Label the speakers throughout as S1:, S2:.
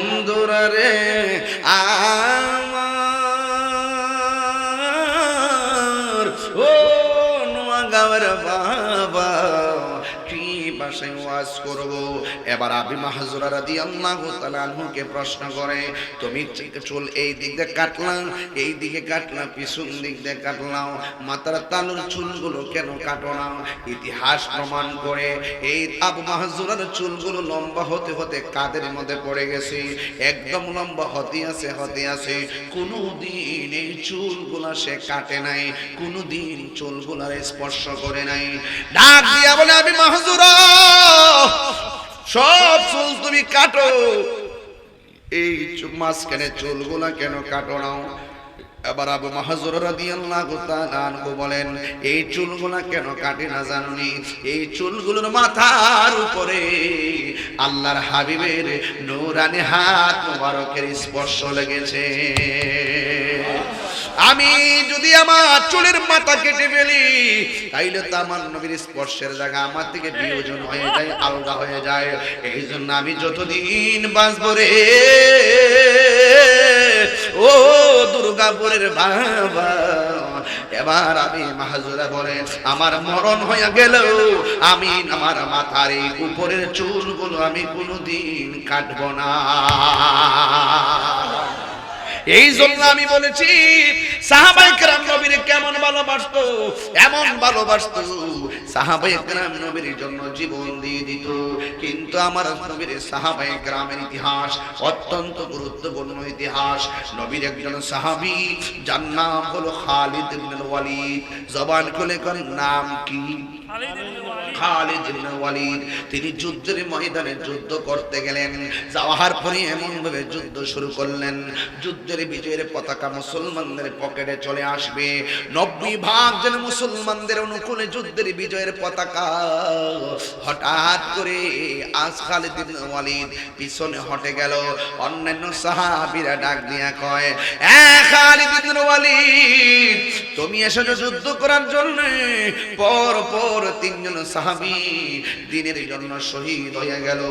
S1: বন্ধুরা রে আমার, ও নোয়াগাঁওয়ের বাবা, কি ভাষায় ওয়াজ করব? এবার আবি মাহজুরা রাদিয়াল্লাহু তাআলা আনহুকে প্রশ্ন করে, তুমি চুল এই দিক দিয়ে কাটলাম, এই দিকে কাটলাম, পিছন দিক দিয়ে কাটলাম, মাথার তালুর চুলগুলো কেন কাটো না? ইতিহাস প্রমাণ করে এই আবু মাহজুরার চুলগুলো লম্বা হতে হতে কাদের মধ্যে পড়ে গেছে, একদম লম্বা হতে আছে। কোনোদিন এই চুলগুলা সে কাটে নাই, কোনোদিন চুলগুলার স্পর্শ করে নাই। ডাক দিয়া বলে, আবি মাহজুরা, সব চুল তুমি কাটো, এই মাঝখানে চুলগুলা কেন কাটো না? এবার আবু মাহজুরা রাদিয়াল্লাহু তাআলা আনহু বলেন, এই চুলগুলা কেন কাটে না জানি? এই চুলগুলোর মাথার উপরে আল্লাহর হাবিবের নূরানি হাত মুবারকের স্পর্শ লেগেছে। আমি যদি আমার চুলের মাথা কেটে ফেলি, তাইলে তো আমার নবীর স্পর্শের জায়গা আমার থেকে বিয়োজন হয়ে যায়, আলাদা হয়ে যায়। এই জন্য আমি যতদিন বাঁচব রে ও দুর্গাপুরের বাবা, এবার আমি মাহজুরা বলে, আমার মরণ হয়ে গেল আমি আমার মাথার এই উপরের চুলগুলো আমি কোনোদিন কাটবো না। এই জন্য আমি বলেছি, সাহাবায়ে কেরাম নবীর কেমন ভালোবাসতো, এমন ভালোবাসতো, সাহাবায়ে কেরাম নবীর জন্য জীবন দিয়ে দিত। কিন্তু আমার নবীর সাহাবায়ে কেরামের ইতিহাস অত্যন্ত গুরুত্বপূর্ণ ইতিহাস। নবীর একজন সাহাবী, যার নাম হলো খালিদ ইবনে ওয়ালিদ। জবান খুলে করেন, নাম কি? খালিদ ইবনে ওয়ালিদ। তিনি যুদ্ধের ময়দানে যুদ্ধ করতে গেলেন। যাওয়ার পরে এমন ভাবে যুদ্ধ শুরু করলেন, যুদ্ধের বিজয়ের পতাকা মুসলমানদের পকেটে চলে আসবে। 90 ভাগ যেন মুসলমানদের অনুকূলে যুদ্ধের বিজয়ের পতাকা। হঠাৎ করে আজ খালিদ ইবনে ওয়ালিদ পিছনে হটে গেল। অন্যান্য সাহাবীরা ডাক দিয়া কয়, এ খালিদ ইবনে ওয়ালিদ, তুমি এসেছো যুদ্ধ করার জন্য। পর পর 3 জন সাহাবী দ্বীনের জন্য শহীদ হয়ে গেল।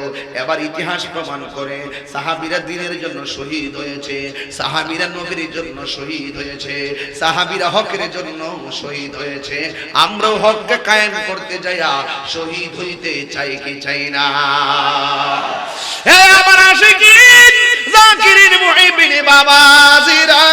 S1: এবার ইতিহাস প্রমাণ করে সাহাবীরা দ্বীনের জন্য শহীদ হয়েছে, সাহাবীরা নবীর জন্য শহীদ হয়েছে, সাহাবীরা হকের জন্য শহীদ হয়েছে। আমরাও হককে কায়েম করতে যাইয়া শহীদ হইতে চাই কি চাই না? হে আমার আশিকিন জাকিরিন মুহিবিন বাবাজিরা,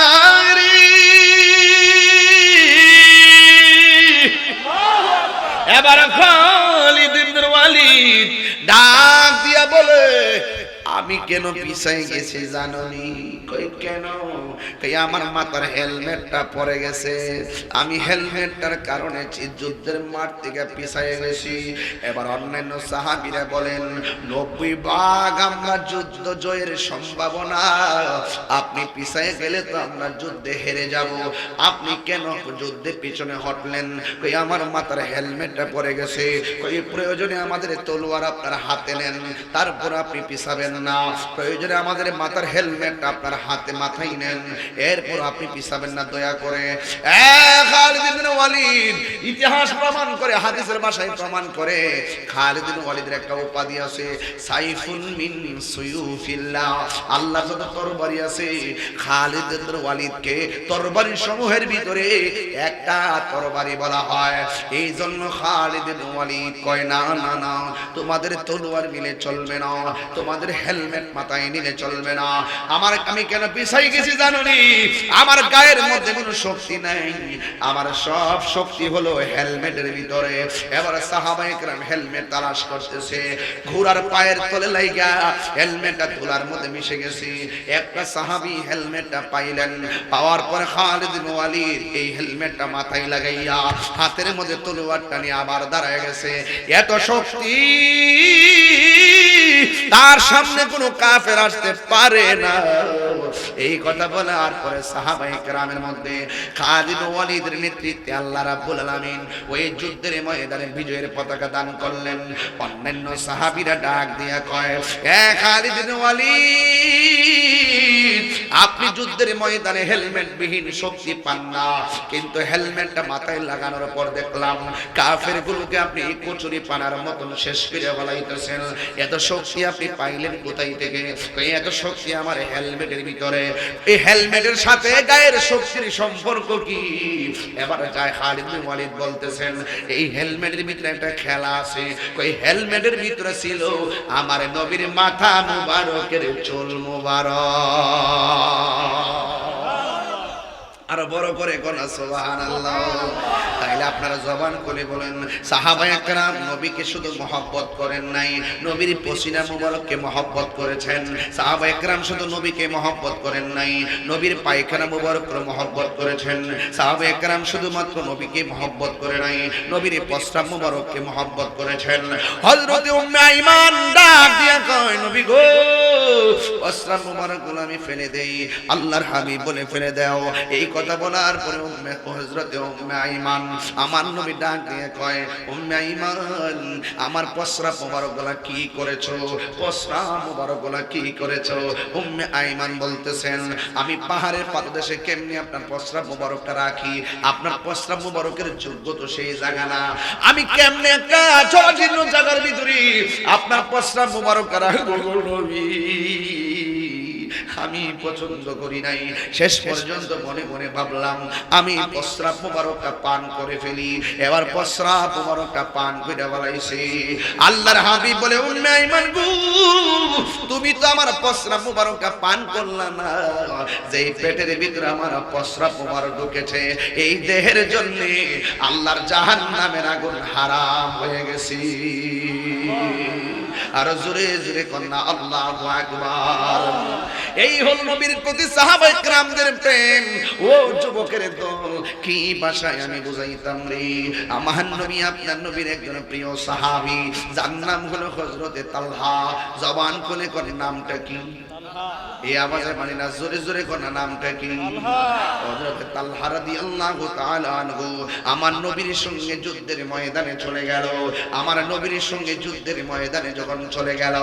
S1: এবার খালিদ ইবনে ওয়ালিদ ডাক দিয়া বলে, আমি কেন পিছাই গেছি জানোনি? কই কেন? কই আমার মাথার হেলমেটটা পড়ে গেছে, আমি হেলমেটটার কারণে যুদ্ধের মাঠ থেকে পিছাই গেছি। এবার অন্যান্য সাহাবীরা বলেন, 90 ভাগ আমরা যুদ্ধ জয়ের সম্ভাবনা, আপনি পিছাই গেলে তো আমরা যুদ্ধে হেরে যাব, আপনি কেন যুদ্ধে পিছনে হটলেন? কই আমার মাথার হেলমেটটা পড়ে গেছে, কই প্রয়োজনে আমাদের তলোয়ার আপনার হাতে নেন, তারপর আপনি পিছাবেন না, প্রয়োজনে আমাদের মাথার হেলমেট আপনার হাতে মাথায় নেন, এরপর আপনি পিছাবেন না দয়া করে। খালিদ ইবনে ওয়ালিদ ইতিহাস প্রমাণ করে, হাদিসের ভাষায় প্রমাণ করে, খালিদ ইবনে ওয়ালিদের একটা উপাধি আছে, সাইফুন মিন সুয়ুফিল্লাহ। আল্লাহ যত তরবারি আছে, খালিদ ইবনে ওয়ালিদকে তরবারি সমূহের ভিতরে একটা তরবারি বলা হয়। এই জন্য খালিদ ইবনে ওয়ালিদ কয়, না না না, তোমাদের তলোয়ার মিলে চলবে না, তোমাদের হেলমেট মাথায় নিলে চলবে না। আমি কেন পিছাই গেছি জানোনি? আমার গায়ের মধ্যে কোনো শক্তি নাই, আমার সব শক্তি হলো হেলমেটের ভিতরে। এবার সাহাবায়ে কেরাম হেলমেট তালাশ করতেছে, ঘোড়ার পায়ের তলে লাইগা হেলমেটটা ধুলার মধ্যে মিশে গেছে। একটা সাহাবী হেলমেটটা পাইলেন, পাওয়ার পরে খালিদ ইবনে ওয়ালিদ এই হেলমেটটা মাথায় লাগাইয়া হাতের মধ্যে তলোয়ারটা নিয়ে আবার দাঁড়ায় গেছে। এত শক্তি তার সামনে কোনো কাফের আসতে পারে না। এই কথা বলার পরে সাহাবায়ে কেরামের মধ্যে খালিদ ইবনে ওয়ালিদের নেতৃত্বে আল্লাহ রাব্বুল আলামিন ওই যুদ্ধের ময়দানে বিজয়ের পতাকা দান করলেন। অন্যান্য সাহাবীরা ডাক দিয়া কয়, এ খালিদ ইবনে ওয়ালিদ, আপনি যুদ্ধের ময়দানে হেলমেট বিহীন শক্তি পান না, কিন্তু হেলমেটটা মাথায় লাগানোর পর দেখলাম কাফের গুলোকে আপনি কচুরি পানার মতন শেষ করে বলাইতেছেন। এত শক্তি আপনি পাইলেন কোথায় থেকে? এত শক্তি আমার হেলমেটের ভিতরে। এই হেলমেটের সাথে গায়ের শক্তির সম্পর্ক কি? এবার গায়ে খালিদ বিন ওয়ালিদ বলতেছেন এই হেলমেটের ভিতরে একটা খেলা আছে। ওই হেলমেটের ভিতরে ছিল আমার নবীর মাথা মুবারকের চুল মুবারক। আর বড় করে কোন সুবহানাল্লাহ। তাইলে আপনারা জবান করে বলেন সাহাবায়ে কেরাম নবীকে শুধু মহব্বত করেন নাই, নবীর পসিনা মুবারককে মহব্বত করেছেন। সাহাবায়ে কেরাম শুধু নবীকে মহব্বত করেন নাই, নবীর পায়খানা মুবারককে মহব্বত করেছেন। সাহাবায়ে কেরাম শুধুমাত্র নবীকে মহব্বত করে নাই, নবীর প্রস্রাব মুবারককে মহব্বত করেছেন। হযরত উম্মে আইমান ডাক দিয়া কয় নবী গো প্রস্রাব মুবারকগুলো আমি ফেলে দেই, আল্লাহর হাবিব বলে ফেলে দাও। এই কথা বলার পরে হযরত উম্মে আইমান আমার নবী ডাক দিয়ে কয় উম্মে আইমান আমার প্রস্রাব মুবারকগুলো কি করেছো? প্রস্রাব মুবারকগুলো কি করেছো? উম্মে আইমান বলতেছেন আমি পাহাড়ের পাদদেশে কেমনি আপনার প্রস্রাব মুবারকটা রাখি? আপনার প্রস্রাব মুবারকের যোগ্য তো সেই জায়গা না। আমি কেমনে একটা জরাজীর্ণ জায়গার ভিতরে আপনার প্রস্রাব মুবারকটা রাখবো নবী? আমি পছন্দ করি নাই। শেষ পর্যন্ত মনে মনে ভাবলাম আমি প্রস্রাব মুবারকটা পান করে ফেলি। এবার প্রস্রাব মুবারকটা পান করে বলাইছি। আল্লাহর হাবিব বলে উম্মে আইমান গো তুমি তো আমার প্রস্রাব মুবারকটা পান করলা না, যেই পেটের ভিতরে আমার প্রস্রাব মুবারক ঢুকেছে এই দেহের জন্য আল্লাহর জাহান্নামের আগুন হারাম হয়ে গেছে। আর জোরে জোরে কন্যা আল্লাহু আকবার। এই হল নবীর প্রতি সাহাবায়ে কেরামদের প্রেম। ও যুবকের দল কি ভাষায় আমি বুঝাইতাম রে? আমার নবী আপনার নবীর একজন প্রিয় সাহাবী, যার নাম হলো হযরতে তালহা। জবান খুলে কোন নামটা কি? এই আওয়াজে মানে না, জোরে জোরে কোন নামটা কি? হযরত তালহা রাদিয়াল্লাহু তাআলা আনহু আমার নবীর সঙ্গে যুদ্ধের ময়দানে চলে গেল। আমার নবীর সঙ্গে যুদ্ধের ময়দানে যখন চলে গেল,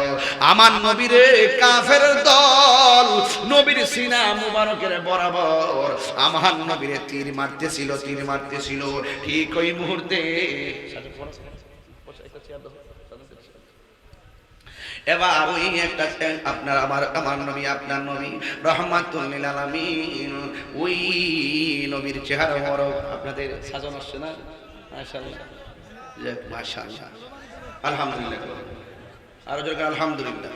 S1: আমার নবীরে কাফের দল নবীর সিনা মুবারকের বরাবর আমার নবীরে তীর মারতেছিল, তীর মারতেছিল। ঠিক ওই মুহূর্তে এবার ওই একটা আপনার আমার নবী আপনার নবী রাহমাতুল লিল আলামিন, ওই নবীর চেহারা মোবারক আপনাদের সাজানো আসছে না? মাশাআল্লাহ, যাক মাশাআল্লাহ, আলহামদুলিল্লাহ। আর জোরে আলহামদুলিল্লাহ।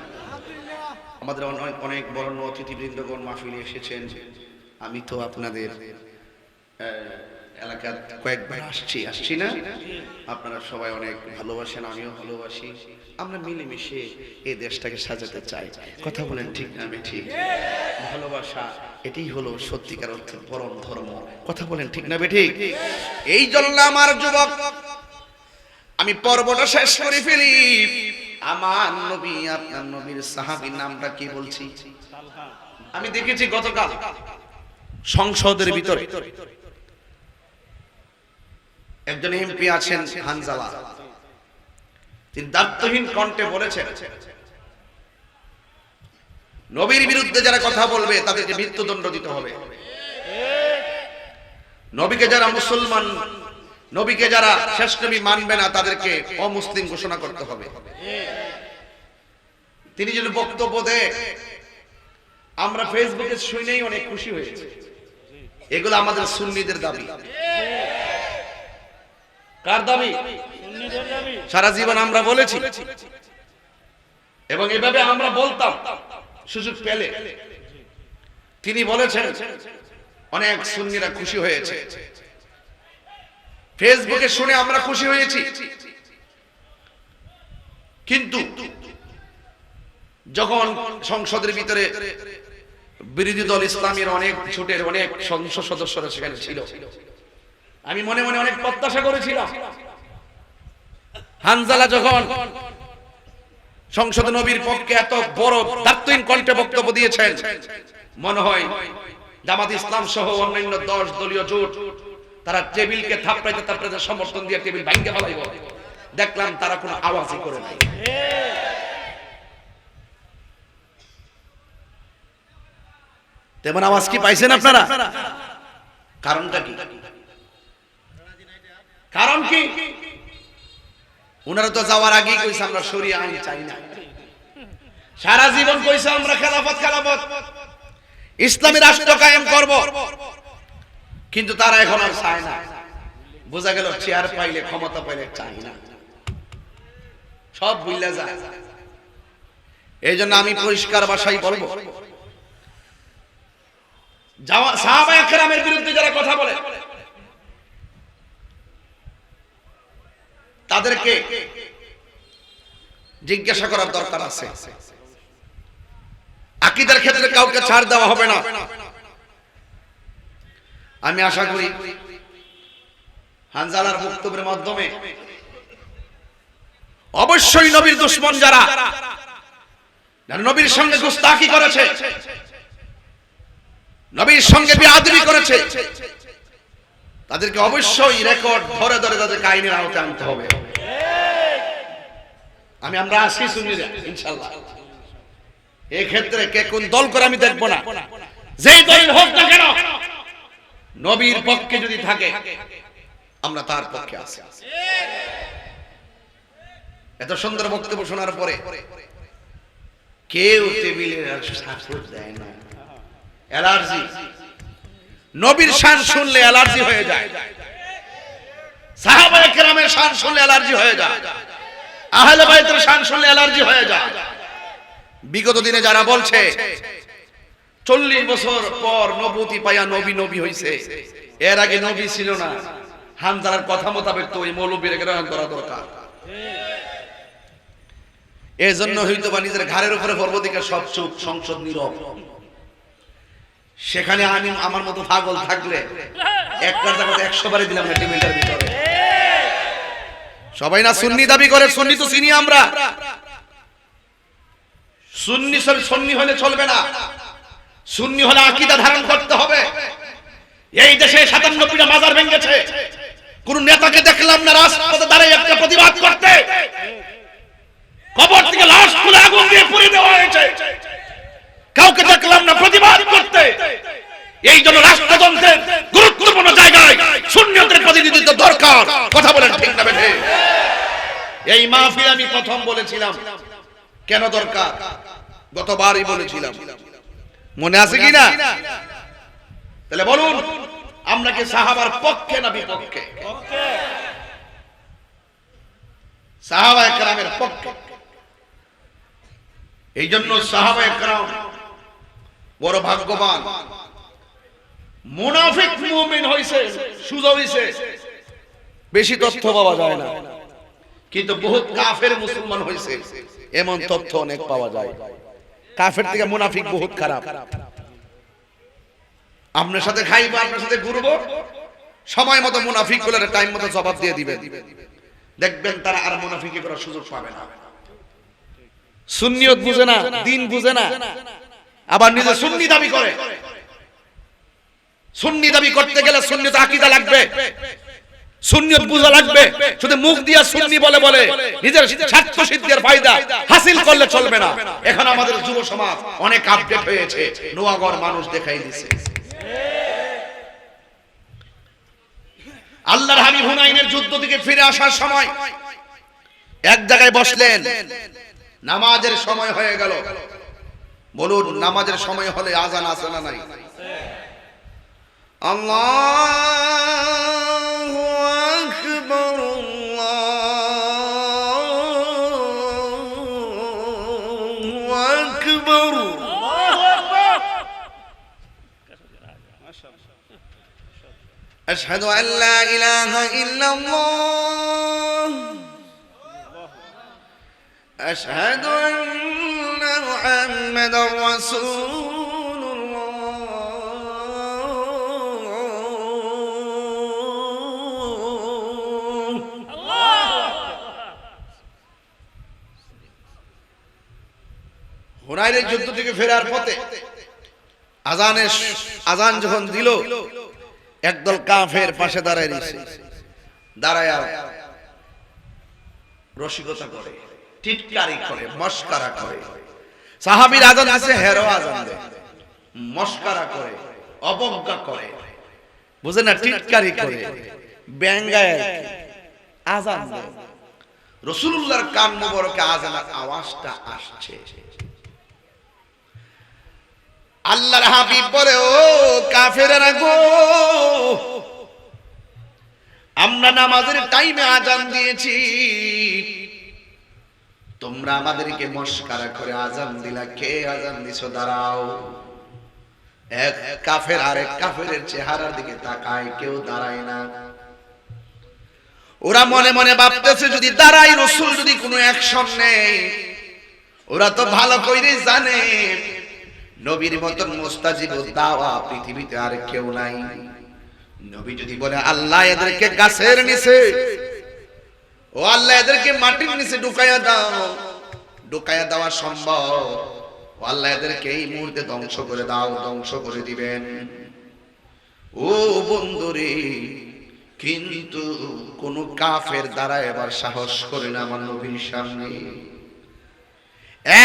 S1: আমাদের অনেক অনেক বড় অতিথিবৃন্দগণ মাহফিলে এসেছেন। আমি তো আপনাদের এলাকার কয়েকবার আসছি না? আপনারা সবাই অনেক ভালোবাসেন, আমিও ভালোবাসি। আমরা মিলেমিশে এই দেশটাকে সাজাতে চাই। কথা বলেন ঠিক না? আমি ঠিক। ভালোবাসা এটাই হলো সত্যিকার অর্থে পরম ধর্ম। কথা বলেন ঠিক না? ঠিক। এই জন্য আমার যুবক আমি পর্বটা শেষ করে ফেলি। আমার নবী আপনার নবীর সাহাবীর নামটা কি বলছি? আমি দেখেছি গতকাল সংসদের ভিতরে একজন এমপি আছেন হানজালা, তিনি দায়িত্বহীন কণ্ঠে বলেছেন নবীর বিরুদ্ধে যারা কথা বলবে তাদেরকে মৃত্যুদণ্ড দিতে হবে। নবীকে যারা মুসলমান, নবীকে যারা শেষ নবী মানবে না তাদেরকে অমুসলিম ঘোষণা করতে হবে। তিনি যদি বক্তব্য দেয় আমরা ফেসবুকে শুনেই অনেক খুশি হয়েছে। এগুলো আমাদের সুন্নিদের দাবি। কার দাবি? সারা জীবন আমরা বলেছি এবং এভাবে আমরা বলতাম সুযোগ পেলে। তিনি বলেছেন অনেক সুন্নিরা খুশি হয়েছে। ফেসবুকে শুনে আমরা খুশি হয়েছি, কিন্তু যখন সংসদের ভিতরে বিরোধী দল ইসলামের অনেক ছোটের অনেক সংসদ সদস্যরা সেখানে ছিল, আমি মনে মনে অনেক প্রত্যাশা করেছিলাম হানজালা যখন সংসদে নবীর পক্ষে এত বড় দায়িত্বহীন কণ্ঠে বক্তব্য দিয়েছেন, মনে হয় জামাত ইসলাম সহ অন্যান্য 10 দলীয় জোট তারা টেবিলকে থাপড়াইতে থাপড়াইতে সমর্থন দিয়ে টেবিল ভাঙতে ফেলাইব। দেখলাম তারা কোনো আওয়াজই করে নাই। তেমন আওয়াজ কি পাইছেন আপনারা? কারণটা কি? কারণ কি? ওনারা তো যাওয়ার আগেই কইছে আমরা শরিয়া আইন চাই না। সারা জীবন কইছে আমরা খেলাফত ইসলামী রাষ্ট্র কায়েম করব, কিন্তু তারা এখন আর চায় না। বোঝা গেল চেয়ার পাইলে, ক্ষমতা পাইলে চাই না, সব ভুলে যায়। এই জন্য আমি পরিষ্কার ভাষায় বলবো, সাহাবায়ে কেরামের বিরুদ্ধে যারা কথা বলে তাদেরকে জিজ্ঞাসা করার দরকার আছে। আকীদার ক্ষেত্রে কাউকে ছাড় দেওয়া হবে না। আমি আশা করি হানজালার বক্তব্যের মাধ্যমে অবশ্যই নবীর দুশমন যারা নবীর সঙ্গে গুস্তাখি করেছে, নবীর সঙ্গে বেয়াদবি করেছে, তাদেরকে অবশ্যই রেকর্ড ধরে ধরে তাদেরকে আইনের আওতায় আনতে হবে। আমরা আসি সুন্নিরা ইনশাআল্লাহ। এই ক্ষেত্রে কে কোন দল করে আমি দেখব না, যেই দলের হোক না কেন, নবীর পক্ষে যদি থাকে আমরা তার পক্ষে আছি। এত সুন্দর বক্তব্য শোনার পরে কেউ টেবিলের সাপোর্ট দেয় না। অ্যালার্জি, নবীর শান শুনলে অ্যালার্জি হয়ে যায়, সাহাবায়ে কেরামের শান শুনলে অ্যালার্জি হয়ে যায়, আহলে বাইতের শান শুনলে অ্যালার্জি হয়ে যায়। বিগত দিনে যারা বলছে 40 বছর পর নবুয়তি পাইয়া নবী নবী হইছে, এর আগে নবী ছিল না, হানজালার কথা মোতাবেক তো ওই মৌলবীর গ্রহণ করা দরকার। এই জন্য হয়তো বা নিজের ঘাড়ের উপরে পর্বতিকা সব চুপ, সংসদ নীরব। সেখানে আমি আমার মতো পাগল থাকলে একটার জায়গাতে 100 বারে দিলাম না টেবিলটার ভিতরে। সবাই না সুন্নি দাবি করে, সুন্নি তো চিনি আমরা। সুন্নি হলে চলবে না, সুন্নি হলে আকীদা ধারণ করতে হবে। এই দেশে 97টা মাজার ভেঙেছে, কোন নেতাকে দেখলাম না রাজপথে দাঁড়িয়ে একটা প্রতিবাদ করতে। কবর থেকে লাশ তুলে আগুন দিয়ে পুড়িয়ে দেওয়া হয়েছে, কাউকে দেখলাম না প্রতিবাদ করতে। এই জন্য রাষ্ট্রযন্ত্রের গুরুত্বপূর্ণ জায়গায় সুন্নিয়তের প্রতিনিধিত্ব দরকার। কথা বলেন ঠিক না বেঠিক? এই মাহফিল আমি প্রথম বলেছিলাম কেন দরকার, গতবারই বলেছিলাম, মনে আছে কিনা? তাহলে বলুন, আমরা কি সাহাবার পক্ষে না বিপক্ষে? সাহাবায়ে কেরামের পক্ষে। এই জন্য সাহাবায়ে কেরাম বড় ভাগ্যবান। মুনাফিক মুমিন হইছে, সুজা হইছে, বেশি তথ্য পাওয়া যায় না, কিন্তু বহুত কাফের মুসলমান হইছে এমন তথ্য অনেক পাওয়া যায়। কাফের থেকে মুনাফিক বহুত খারাপ। আপনার সাথে খাইবো, আপনার সাথে ঘুরবো, সময় মতো মুনাফিক গুলোর টাইম মতো জবাব দিয়ে দিবেন, দেখবেন তারা আর মুনাফিকি করার সুযোগ পাবে না। সুন্নিয়ত বুঝে না, দিন বুঝে না, আবার নিজে সুন্নি দাবি করে। সুন্নি দাবি করতে গেলে সুন্নিয়ত আকীদা লাগবে, সুন্নিয়ত বুঝা লাগবে। শুধু মুখ দিয়া সুন্নি বলে বলে নিজের স্বার্থ সিদ্ধির ফায়দা হাসিল করলে চলবে না। এখন আমাদের যুব সমাজ অনেক আপডেট হয়েছে, নোয়াগড় মানুষ দেখাই দিছে। আল্লাহর হাবিব হুনাইনের যুদ্ধ থেকে ফিরে আসার সময় এক জায়গায় বসলেন, নামাজের সময় হয়ে গেল। বলুন, নামাজের সময় হলে আজান আছে না নাই? আল্লাহু আকবার, আল্লাহু আকবার। আশহাদু আল্লা ইলাহা ইল্লাল্লাহ, আশহাদু আন্না মুহাম্মাদার রাসূলুল্লাহ। হুনাইনের যুদ্ধ থেকে ফেরার পথে আজান যখন দিল, একদল কাফের পাশে দাঁড়ায় রয়েছে, দাঁড়ায় রসিকতা করে, টিটকারি করে, মস্কারা করে। সাহাবীর আজান আছে, হেরো আজান দেয়, মস্কারা করে, অবজ্ঞা করে, বুঝেন না, টিটকারি করে, ব্যঙ্গায় আজান দেয়। রাসূলুল্লাহর কান মোবারকে আজানের আওয়াজটা আসছে। আল্লাহর হাবিব বলে, ও কাফেরেরা গো, আমরা নামাজের টাইমে আজান দিয়েছি, তোমরা আমাদেরকে মস্কারা করে আজান দিলা। কে আজান দিছো? দাঁড়াও। এক কাফের আরেক কাফেরের চেহারার দিকে তাকায়, কেউ দাঁড়ায় না। ওরা মনে মনে ভাবতেছে যদি দাঁড়াই, রাসূল যদি কোনো অ্যাকশন নেয়। ওরা তো ভালো কইরে জানে নবীর মতন মুস্তাজিব দাওয়া পৃথিবীতে আর কেউ নাই। নবী যদি বলে আল্লাহ এদেরকে গাছের নিচে, ও আল্লাহ এদেরকে মাটির নিচে ঢুকাইয়া দাও, ঢুকাইয়া দেওয়া সম্ভব। ও আল্লাহ এদেরকে এই মুহূর্তে ধ্বংস করে দাও, ধ্বংস করে দিবেন। ও বন্ধুরে, কিন্তু কোন কাফের দ্বারা এবার সাহস করে না আমার নবীর সামনে।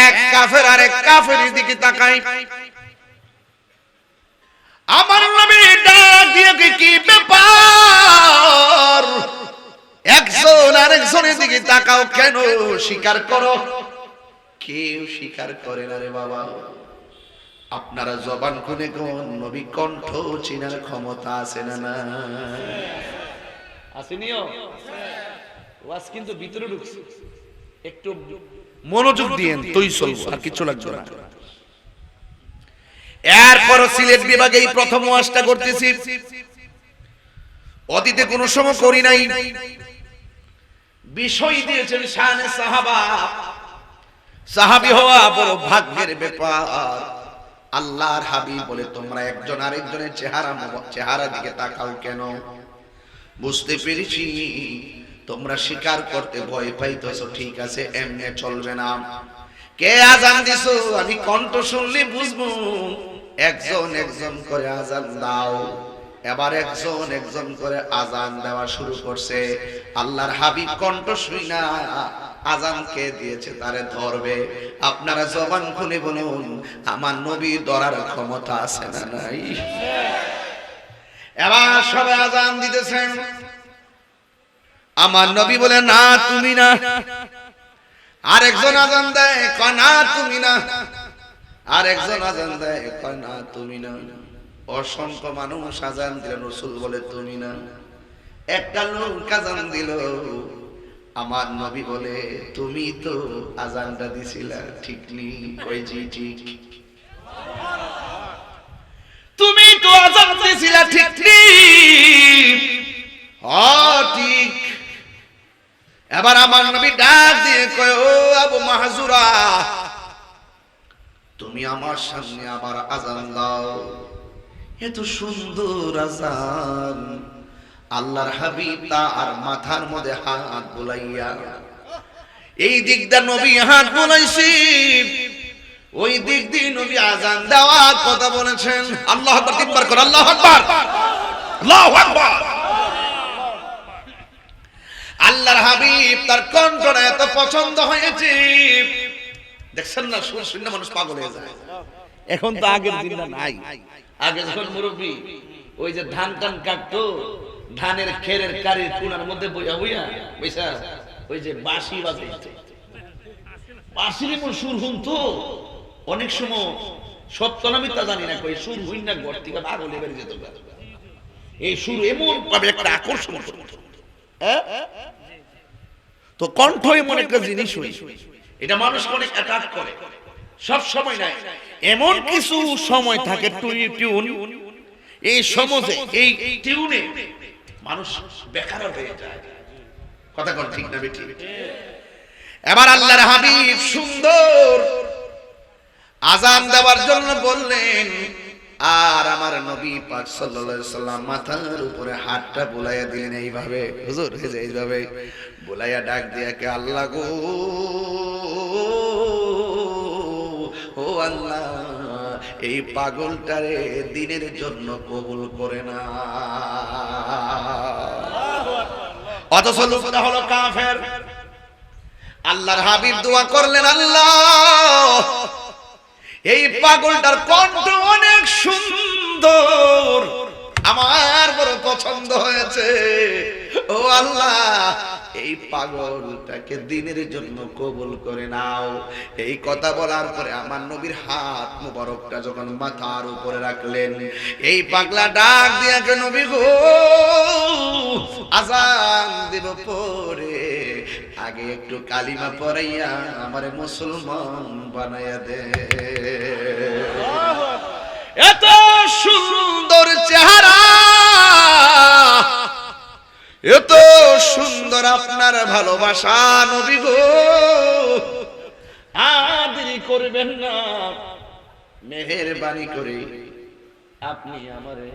S1: এক কাফের আরেক কাফেরের দিকে তাকায়। আমার নবী ডাক দিয়ে, কি ব্যাপার? একজন আরেকজনের দিকে তাকাও কেন? স্বীকার করো। কেউ স্বীকার করে না রে বাবা। আপনারা জবান খুলে কোন নবী কণ্ঠ চিনার ক্ষমতা আছে না? না আসেনিও। ওয়াজ কিন্তু ভিতরে ঢুকছে, একটু মনোযোগ দিয়েন, তুই চলবো, আর কিছু লাগবে না। এরপর সিলেট বিভাগে এই প্রথম ওয়াজটা করতেছি, অতীতে কোনো সময় করি নাই। বিষয় দিয়েছেন শানে সাহাবা। সাহাবী হওয়া বড় ভাগ্যের ব্যাপার। আল্লাহর হাবিব বলে, তোমরা একজন আরেকজনের চেহারা দিকে তাকাও কেন? বুঝতে পেরেছি তোমরা স্বীকার করতে ভয় পাইতেছো। ঠিক আছে, এমনি চলবে না। কে আজান দিছো? আমি কণ্ঠ শুনলে বুঝবো। একজন একজন করে আজান দাও। এবার একজন একজন করে আজান দেওয়া শুরু করছে। আল্লাহর হাবিব কণ্ঠ শুই না আজান কে দিয়েছে তারে ধরবে। আপনারা জবান খুলে বলুন, আমার নবী ধরার ক্ষমতা আছে না নাই? এবার সবাই আজান দিতেছেন। আমার নবী বলে, না তুমি না। আরেকজন আজান দেয়, কয় না তুমি না। আরেকজন আজান দেয়, কয় না তুমি না। অসংখ্য মানুষ আজান দিলেন, রাসূল বলে তুমি না। একটা লোক আজান দিল, আমার নবী বলে, তুমি তো আজানটা দিছিলা, ঠিক নি? কই জি ঠিক। তুমি তো আজান দিছিলা, ঠিক নি? হ্যাঁ ঠিক। এবার আমার নবী ডাক দিয়ে কয়, ও আবু মাহজুরা, তুমি আমার সামনে আবার আজান দাও। এত সুন্দর আজান। আল্লাহর হাবিব তার মাথার মধ্যে হাত বুলাইয়া, এই দিক দিয়ে নবী হাত বুলাইছি, ওই দিক দিয়ে নবী আজান দেওয়ার কথা বলেছেন। আল্লাহু আকবার, তিনবার করে আল্লাহু আকবার, আল্লাহু আকবার। আল্লাহর হাবিব তার কণ্ঠটা এত পছন্দ হয়েছে, দেখছেন না, সুর শুনে মানুষ পাগল হয়ে যায়। এখন তো আগের দিনটা নাই। আগে যখন মুরব্বী ওই যে ধান টান কাটতো, ধানের খেরের কারির কোণার মধ্যে বইয়া বইয়া বৈশা ওই যে বাঁশি বাজাইতো, বাঁশির এমন সুর শুনতো। অনেক সময় সত্য না মিথ্যা জানি না, কই সুর হইন না ঘর থেকে পাগলে বেরিয়ে যেত। এই সুর এমন ভাবে একটা আকর্ষণ করতো। তো কণ্ঠ এমন একটা জিনিস, এটা মানুষ অনেক অ্যাটাক করে। সব সময় নাই, এমন কিছু সময় থাকে টিউন, এই সমাজে এই টিউনে মানুষ বেকার হয়ে যায়। কথা কোন ঠিক না বেঠিক? এবার আল্লাহর হাবিব সুন্দর আজান দেওয়ার জন্য বললেন, আর আমার নবী পাক সাল্লাল্লাহু আলাইহি সাল্লাম মাথার উপরে হাতটা বুলাইয়া দিলেন এইভাবে। হুজুর এইভাবে বুলাইয়া ডাক দিয়া কে, আল্লাহ গো, ও আল্লাহ, এই পাগলটারে দিনের জন্য কবুল করে না। অথচ লোকটা হলো কাফের। আল্লাহর হাবিব দোয়া করলেন, আল্লাহ এই পাগলটার কণ্ঠ অনেক সুন্দর, আমার বড় পছন্দ হয়েছে। ও আল্লাহ, এই পাগলটাকে দিনের জন্য কবুল করে নাও। এই কথা বলার পরে আমার নবীর হাত মুবারকটা যখন মাথার উপরে রাখলেন, এই পাগলা ডাক দিয়া কে, নবী গো, আজান দেব পরে আগে একটু কালিমা পড়াইয়া আমারে মুসলমান বানাইয়া দে। এত সুন্দর চেহারা, এত সুন্দর আপনার ভালোবাসা, নবী গো, দেরি করবেন না, মেহেরবানি করে আপনি আমারে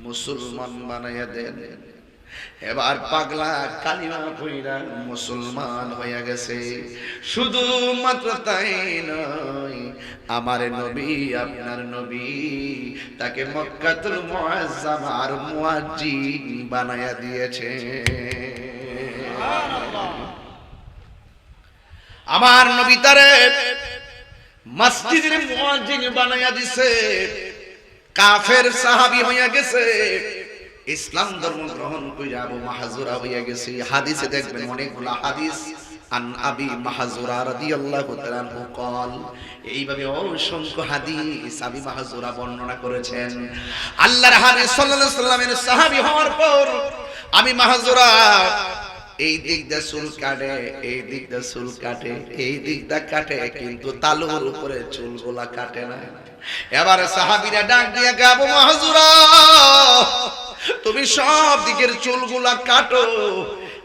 S1: মুসলমান বানাইয়া দেন। এবার পাগলা কালিমা পড়া মুসলমান হয়ে গেছে। শুধু মাত্র তাই নয়, আমার নবী, আপনার নবী তাকে মক্কাতুল মুআজ্জামার মুয়াজ্জিন বানায়া দিয়েছে। আমার নবী তারে মসজিদের মুয়াজ্জিন বানায়া দিছে। কাফের সাহাবী হইয়া গেছে, ইসলাম ধর্ম গ্রহণ কইরা আবু মাহজুরা হইয়া গেছে। হাদিসে দেখবেন অনেকগুলা হাদিস, আন আবি মাহজুরা রাদিয়াল্লাহু তাআলা আনহু قال, এইভাবে অসংখ্য হাদিস আবি মাহজুরা বর্ণনা করেছেন। আল্লাহর হাবিব সাল্লাল্লাহু আলাইহি সাল্লামের সাহাবী হওয়ার পর আবি মাহজুরা এই দিক দিয়ে চুল কাটে, এই দিক দিয়ে চুল কাটে, এই দিক দিয়ে কাটে, কিন্তু তালুর উপরে চুলগুলা কাটে না। এবারে সাহাবীরা ডাক দিয়ে, আবু মাহজুরা, তুমি সব দিকের চুলগুলা কাটো,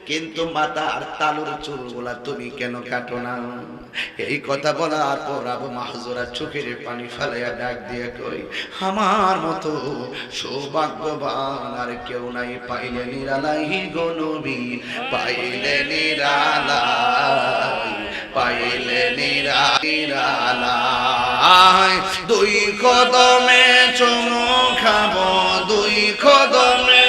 S1: কিন্তু মাথার তালুর চুলগুলা তুমি কেন কাটো না? এই কথা বলার পর আবু মাহজুরা চোখের পানি ফেলাইয়া ডাক দিয়ে কই, আমার মতো সৌভাগ্যবান আর কেউ নাই, পাইলে নিরালাই গো নবী, পাইলে নিরালাই, পাইলে নিরালাই। দুই কদমে চুমু খাবো, দুই কদমে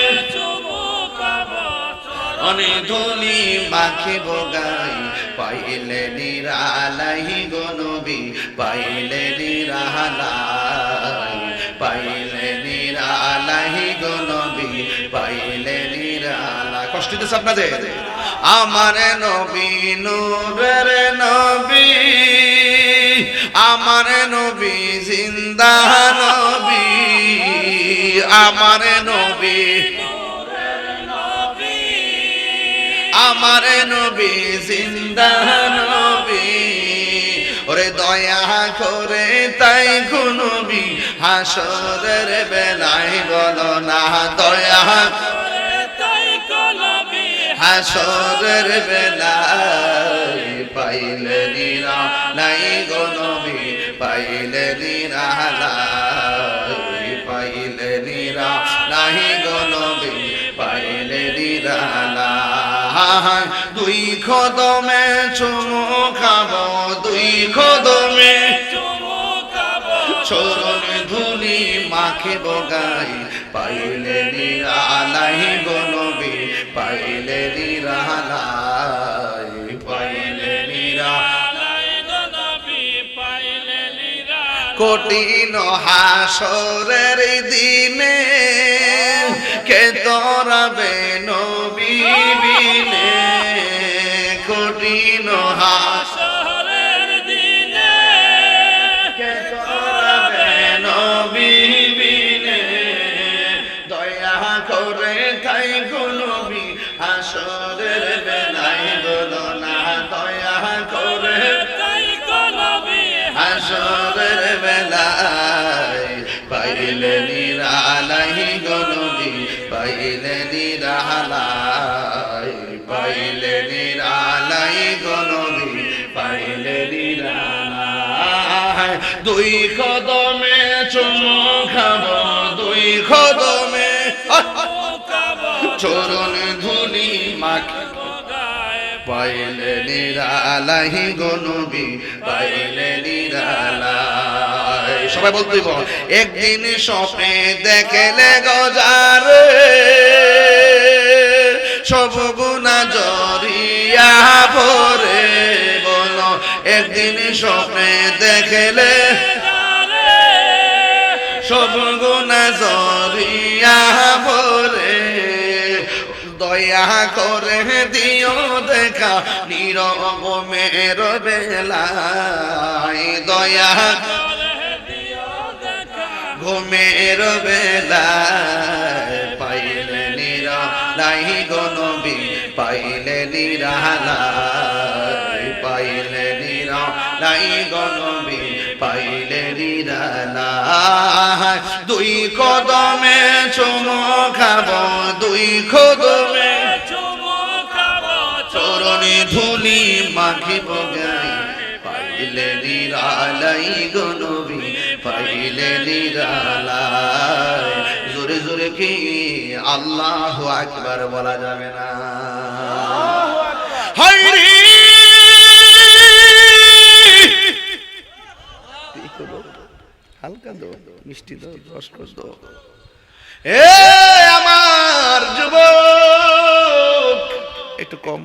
S1: অনেক ধুলি মাখিব গাই, পাইলে নিরালাই গো নবী, পাইলে নিরালাই, পাইলে নিরালাই গো নবী, পাইলে নিরালাই। কষ্ট দিচ্ছে আপনাদের? আমার নবী নূরের নবী, আমার নবী জিন্দা নবী, আমার নবী, আমার নবী জিন্দা নবী। ওরে দয়া করে তাই গো নবী, হাসরের বেলায় বলো না, দয়া করে তাই গো নবী, হাসরের বেলায় পাইলে নিরালাই গো নবী, পাইলে নিরালাই, পাইলে নিরালাই গো নবী, পাইলে নিরালাই। দুই কদমে চুমু খাবো, দুই কদমে চুমু খাবো, চরণ ধুলি মাখিব গাই, পাইলে নিরালাই গো নবী, পাইলে নিরালাই, পাইলে নিরালাই গো নবী, পাইলে নিরালাই। কঠিন হাসরের দিনে কে তোরাবে নবী বিনে, কঠিন হাসরের দিনে কে তোরাবে নবী বিনে, দয়া করে তাই গো নবী, হাসরের বেলায় বলো না, দয়া করে তাই গো নবী, হাসরের বেলায় পাইলে নিরালাই গো নবী, পাইলে নিরালাই, পাইলে নিরালাই গো নবী, পাইলে নিরালাই। দুই কদমে চুমু খাবো, দুই কদমে চরণ ধুলি মাখিব গায়, পাইলে নিরালাই গো নবী, পাইলে নিরালাই। সবাই বলতে একদিন স্বপ্নে দেখলে গজারে, সব গুনাহ জড়িয়া ভরে, বলো একদিন স্বপ্নে দেখলে সব গুনাহ জড়িয়া ভরে দয়া করে দিও দেখা নিরগমের বেলায় দয়া ঘুমের বেলায় পাইলে নিরালাই গো নবী পাইলে নিরালাই পাইলে নিরালাই গো নবী পাইলে নিরালাই দুই কদমে চুমো খাবো দুই কদমে চুমো খাবো চরণে ধুলি মাখিব গায়ে পাইলে নিরালাই গো নবী পাইলে নিরালাই জোরে জোরে কি আল্লাহু আকবার বলা যাবে না হায়রে হালকা দো মিষ্টি দো রস দো এ আমার যুবক একটু কম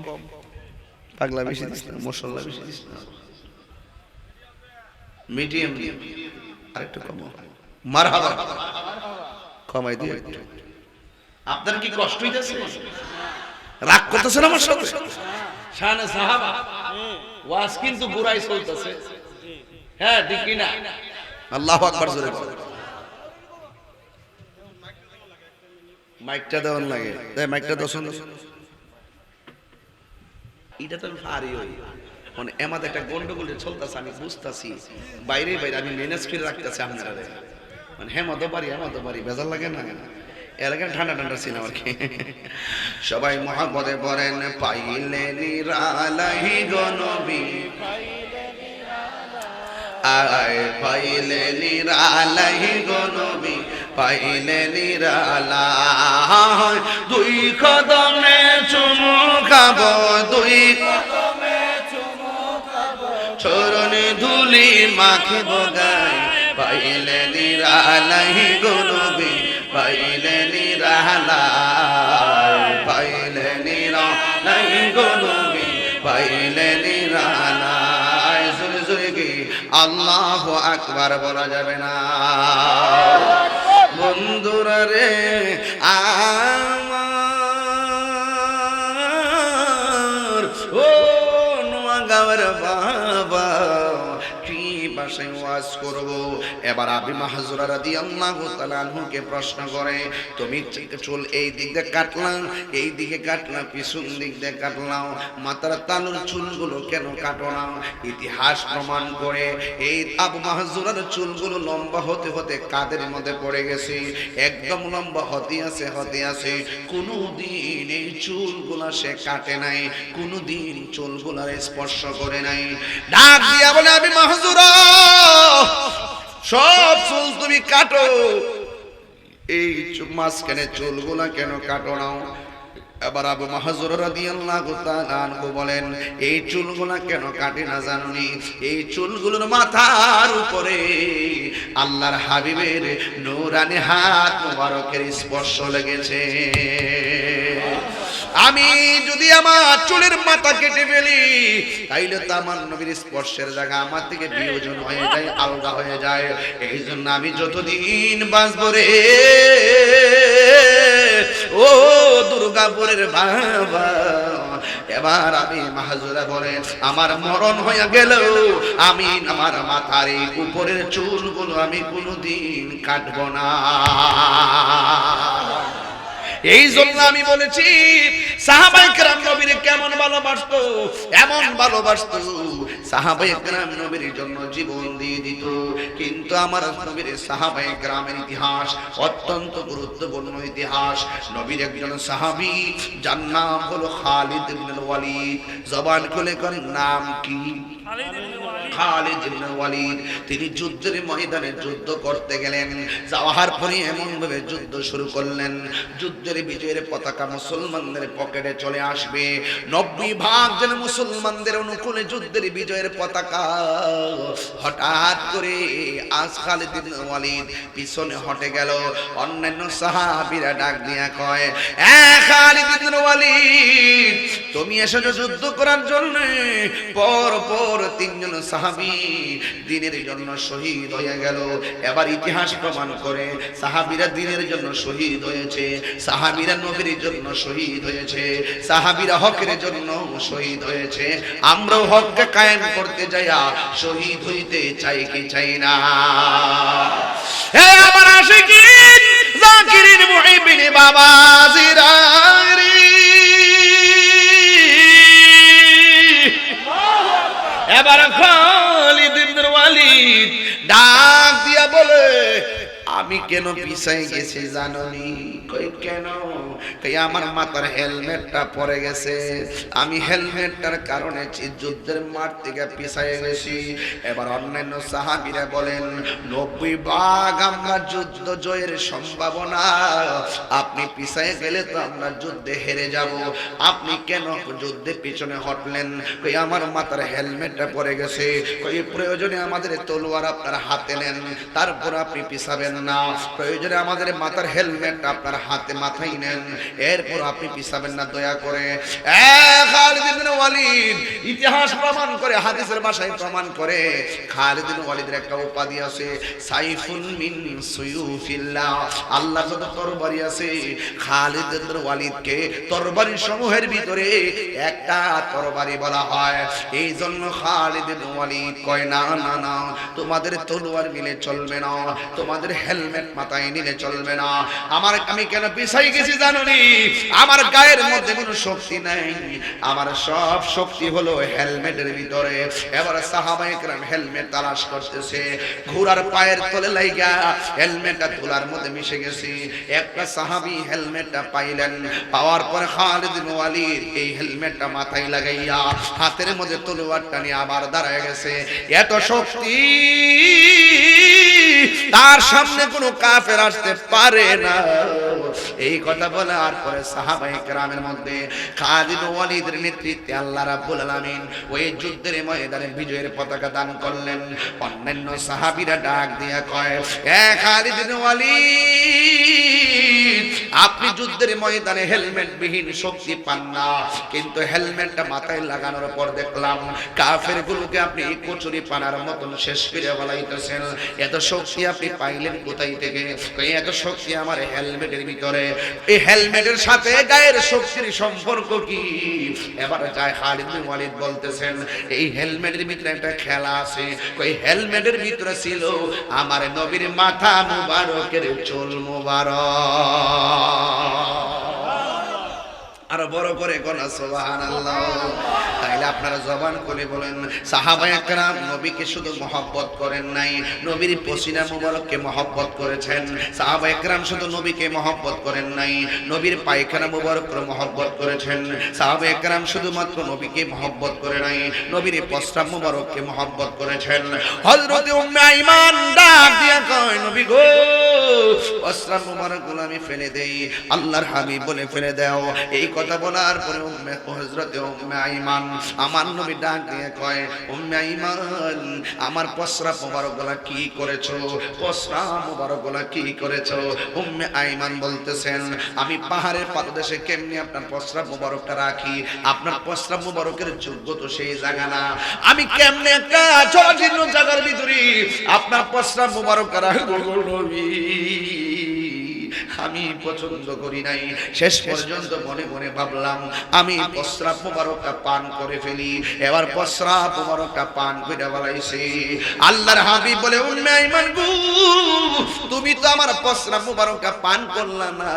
S1: পাগলা বেশি দিস না মশলা বেশি দিস না মিডিয়াম আর একটু কম মারহাবা কমাই দিও আপনার কি কষ্ট হইতাছে রাগ করতেছেন আমার সাথে শানে সাহাবা ওয়াজ কিন্তু বুড়াই চলতেছে হ্যাঁ ঠিক কি না আল্লাহু আকবার জোরে বলেন মাইকটা দেওয়ার লাগে তাই মাইকটা দর্শন এটা তো আমি পারি হই মানে এমাদ একটা গন্ডগোল চলতেছে আমি বুঝতাছি বাইরে বাইরে আমি ম্যানেজ করে রাখতেছি আপনারা মানে হেমতো পারি বেজার লাগে না এলাকায় ঠান্ডা ঠান্ডা সিনেমা আর কি সবাই মহাপদে পড়েন পাইলে নিরালাই গো নবী আয় পাইলে নিরালাই গো নবী পাইলে নিরালাই দুই কদমে চুমু খাবো দুই কদমে চুমু খাবো চরণে ধুলি মাখিব গায়ে পাইলে নিরালাই গো নবী পাইলে নিরালাই পাইলে নিরালাই গো নবী পাইলে নিরালাই জোরে জোরে কি আল্লাহু আকবার বলা যাবে না বন্ধুরা রে আমার ও নোয়াগাঁওয়ের বাবা কি ভাষায় ওয়াজ করব এবার আবি মাহজুরা রাদিয়াল্লাহু তাআলা আনহুকে প্রশ্ন করে তুমি চুল এই দিক দিয়ে কাটলাম এই দিকে কাটলাম পিছন দিক দিয়ে কাটলাম মাথার তালুর চুলগুলো কেন কাটো না ইতিহাস প্রমাণ করে এই আবু মাহজুরার চুলগুলো লম্বা হতে হতে কাদের মধ্যে পড়ে গেছে একদম লম্বা হতে আছে কোনোদিন এই চুলগুলো সে কাটে নাই কোনোদিন চুলগুলার স্পর্শ করে নাই ডাক দিয়া বলে আবি মাহজুরা সব চুল তুমি কাটো এই মাঝখানে চুলগুলা কেন কাটো না এবার আবু মাহজুর রাদিয়াল্লাহু তাআলা আনহু বলেন এই চুলগুলা কেন কাটে না জানি এই চুলগুলোর মাথার উপরে আল্লাহর হাবিবের নূরানি হাত মোবারকের স্পর্শ লেগেছে আমি যদি আমার চুলের মাথা কেটে ফেলি তাইলে তো আমার নবীর স্পর্শের জায়গা আমার থেকে বিয়োজন হয়ে যায় আলাদা হয়ে যায় এই জন্য আমি যতদিন বাঁচব রে ও দুর্গাপুরের বাবা এবার আমি মাহজুরা বলে আমার মরণ হয়ে গেল আমি আমার মাথার এই উপরের চুলগুলো আমি কোনোদিন কাটবো না এই জন্য আমি বলেছি সাহাবায়ে কেরাম নবীর কেমন ভালোবাসতো এমন ভালোবাসতো সাহাবায়ে কেরাম নবীর জন্য জীবন দিয়ে দিত কিন্তু আমার নবীর সাহাবায়ে কেরামের ইতিহাস অত্যন্ত গুরুত্বপূর্ণ ইতিহাস নবীর একজন সাহাবী যার নাম হলো খালিদ ইবনে ওয়ালিদ জবান খুলে করেন নাম কি খালিদ ইবনে ওয়ালিদ তিনি যুদ্ধের ময়দানে যুদ্ধ করতে গেলেন যাওয়ার পরে এমন ভাবে যুদ্ধ শুরু করলেন যুদ্ধের বিজয়ের পতাকা মুসলমানদের পকেটে চলে আসবে 90 ভাগ যেন মুসলমানদের অনুকূলে যুদ্ধের বিজয়ের পতাকা হঠাৎ করে আজ খালিদ ইবনে ওয়ালিদ পিছনে হটে গেল অন্যান্য সাহাবীরা ডাক দিয়া কয় এ খালিদ ইবনে ওয়ালিদ তুমি এসেছো যুদ্ধ করার জন্য পর পর তিনজন সাহাবী সাহাবী দ্বীনের জন্য শহীদ হয়ে গেল। এবার ইতিহাস প্রমাণ করে সাহাবীরা দ্বীনের জন্য শহীদ হয়েছে, সাহাবীরা নবীর জন্য শহীদ হয়েছে, সাহাবীরা হকের জন্য শহীদ হয়েছে। আমরাও হককে কায়েম করতে যাইয়া শহীদ হইতে চাই কি চাই না? হে আমার আশিকিন জাকিরিন মুহিবিন বাবাজিরা, এবার খালিদ ইবনে ওয়ালিদ ডাক দিয়া বলে, আমি কেন পিছাই গেছি জানোনি? কই কেন? কই আমার মাথার হেলমেটটা পড়ে গেছে, আমি হেলমেটটার কারণে যুদ্ধের মাঠ থেকে পিছাই গেছি। এবার অন্যান্য সাহাবীরা বলেন, 90 ভাগ আমরা যুদ্ধ জয়ের সম্ভাবনা, আপনি পিছাই গেলে তো আমরা যুদ্ধে হেরে যাব, আপনি কেন যুদ্ধে পিছনে হটলেন? কই আমার মাথার হেলমেটটা পড়ে গেছে, কই প্রয়োজনে আমাদের তলোয়ার আপনার হাতে নেন, তারপর আপনি পিছাবেন না, প্রয়োজনে আমাদের মাথার হেলমেট আপনার হাতে মাথায় নেন, এরপর আপনি পিছাবেন না দয়া করে। খালিদ ইবনে ওয়ালিদ ইতিহাস প্রমাণ করে, হাদিসের ভাষায় প্রমাণ করে, খালিদ ইবনে ওয়ালিদের একটা উপাধি আছে, সাইফুন মিন সুয়ুফিল্লাহ। আল্লাহর যত তরবারি আছে, খালিদ ইবনে ওয়ালিদকে তরবারি সমূহের ভিতরে একটা তরবারি বলা হয়। এই জন্য খালিদ ইবনে ওয়ালিদ কয়, না না না, তোমাদের তলোয়ার মিলে চলবে না, তোমাদের হেলমেট মাথায় নিলে চলবে না। আমি কেন পিছাই গেছি জানোনি? আমার গায়ের মধ্যে কোনো শক্তি নাই, আমার সব শক্তি হলো হেলমেটের ভিতরে। এবার সাহাবায়ে কেরাম হেলমেট তালাশ করতেছে, ঘোড়ার পায়ের তলে লাইগা হেলমেটটা তুলার মধ্যে মিশে গেছে। একটা সাহাবী হেলমেটটা পাইলেন, পাওয়ার পরে খালিদ ইবনে ওয়ালিদ এই হেলমেটটা মাথায় লাগাইয়া হাতের মধ্যে তলোয়ারটা নিয়ে আবার দাঁড়ায় গেছে। এত শক্তি তার সামনে কোনো কাফের আসতে পারে না। এই কথা বলার পরে সাহাবায়ে কেরামের মধ্যে খালিদ ইবনে ওয়ালিদের নেতৃত্বে আল্লাহ রাব্বুল আলামিন ওই যুদ্ধের ময়দানে বিজয়ের পতাকা দান করলেন। অন্যান্য সাহাবীরা ডাক দিয়া কয়, এ খালিদ ইবনে ওয়ালিদ, আপনি যুদ্ধের ময়দানে হেলমেট বিহীন শক্তি পান না, কিন্তু হেলমেটটা মাথায় লাগানোর পর দেখলাম কাফের গুলোকে আপনি কচুরি পানার মতন শেষ করে বলাইতেছেন। এত শক্তি আপনি পাইলেন কোথায় থেকে? এত শক্তি আমার হেলমেটের ভিতরে। এই হেলমেটের সাথে গায়ের শক্তির সম্পর্ক কি? এবার যায় খালিদ ইবনে ওয়ালিদ বলতেছেন, এই হেলমেটের ভিতরে একটা খেলা আছে। ওই হেলমেটের ভিতরে ছিল আমার নবীর মাথা মুবারকের চুল মুবারক। আর বড় করে কোন সুবহানাল্লাহ। তাইলে আপনারা জবান করে বলেন, সাহাবায়ে কেরাম নবীকে শুধু মহব্বত করেন নাই, নবীর পসিনা মুবারককে মহব্বত করেছেন। সাহাবায়ে কেরাম শুধু নবীকে মহব্বত করেন নাই, নবীর পায়খানা মুবারককে মহব্বত করেছেন। সাহাবায়ে কেরাম শুধুমাত্র নবীকে মহব্বত করে নাই, নবীর প্রস্রাব মুবারককে মহব্বত করেছেন। হযরত উম্মে আইমান ডাক দিয়া কয়, নবী গো, প্রস্রাব মুবারকগুলো আমি ফেলে দেই, আল্লাহর হাবিব বলে ফেলে দাও। এই কথা বলার পরে হযরত উম্মে আইমান আমার নবী ডাক দিয়ে কয়, উম্মে আইমান, আমার প্রস্রাব মুবারকগুলো কি করেছো? প্রস্রাব মুবারকগুলো কি করেছো? উম্মে আইমান বলতেছেন, আমি পাহাড়ের পাদদেশে কেমনি আপনার প্রস্রাব মুবারকটা রাখি? আপনার প্রস্রাব মুবারকের যোগ্য তো সেই জায়গা না, আমি কেমনে একটা জরাজীর্ণ জায়গার ভিতরে আপনার প্রস্রাব মুবারকটা রাখবো নবী? আমি পছন্দ করি নাই। শেষ পর্যন্ত মনে মনে ভাবলাম আমি প্রস্রাব মুবারকটা পান করে ফেলি। এবার প্রস্রাব মুবারকটা পান করে বলাইছি। আল্লাহর হাবিব বলে, উম্মে আইমান গো, তুমি তো আমার প্রস্রাব মুবারকটা পান করলা না,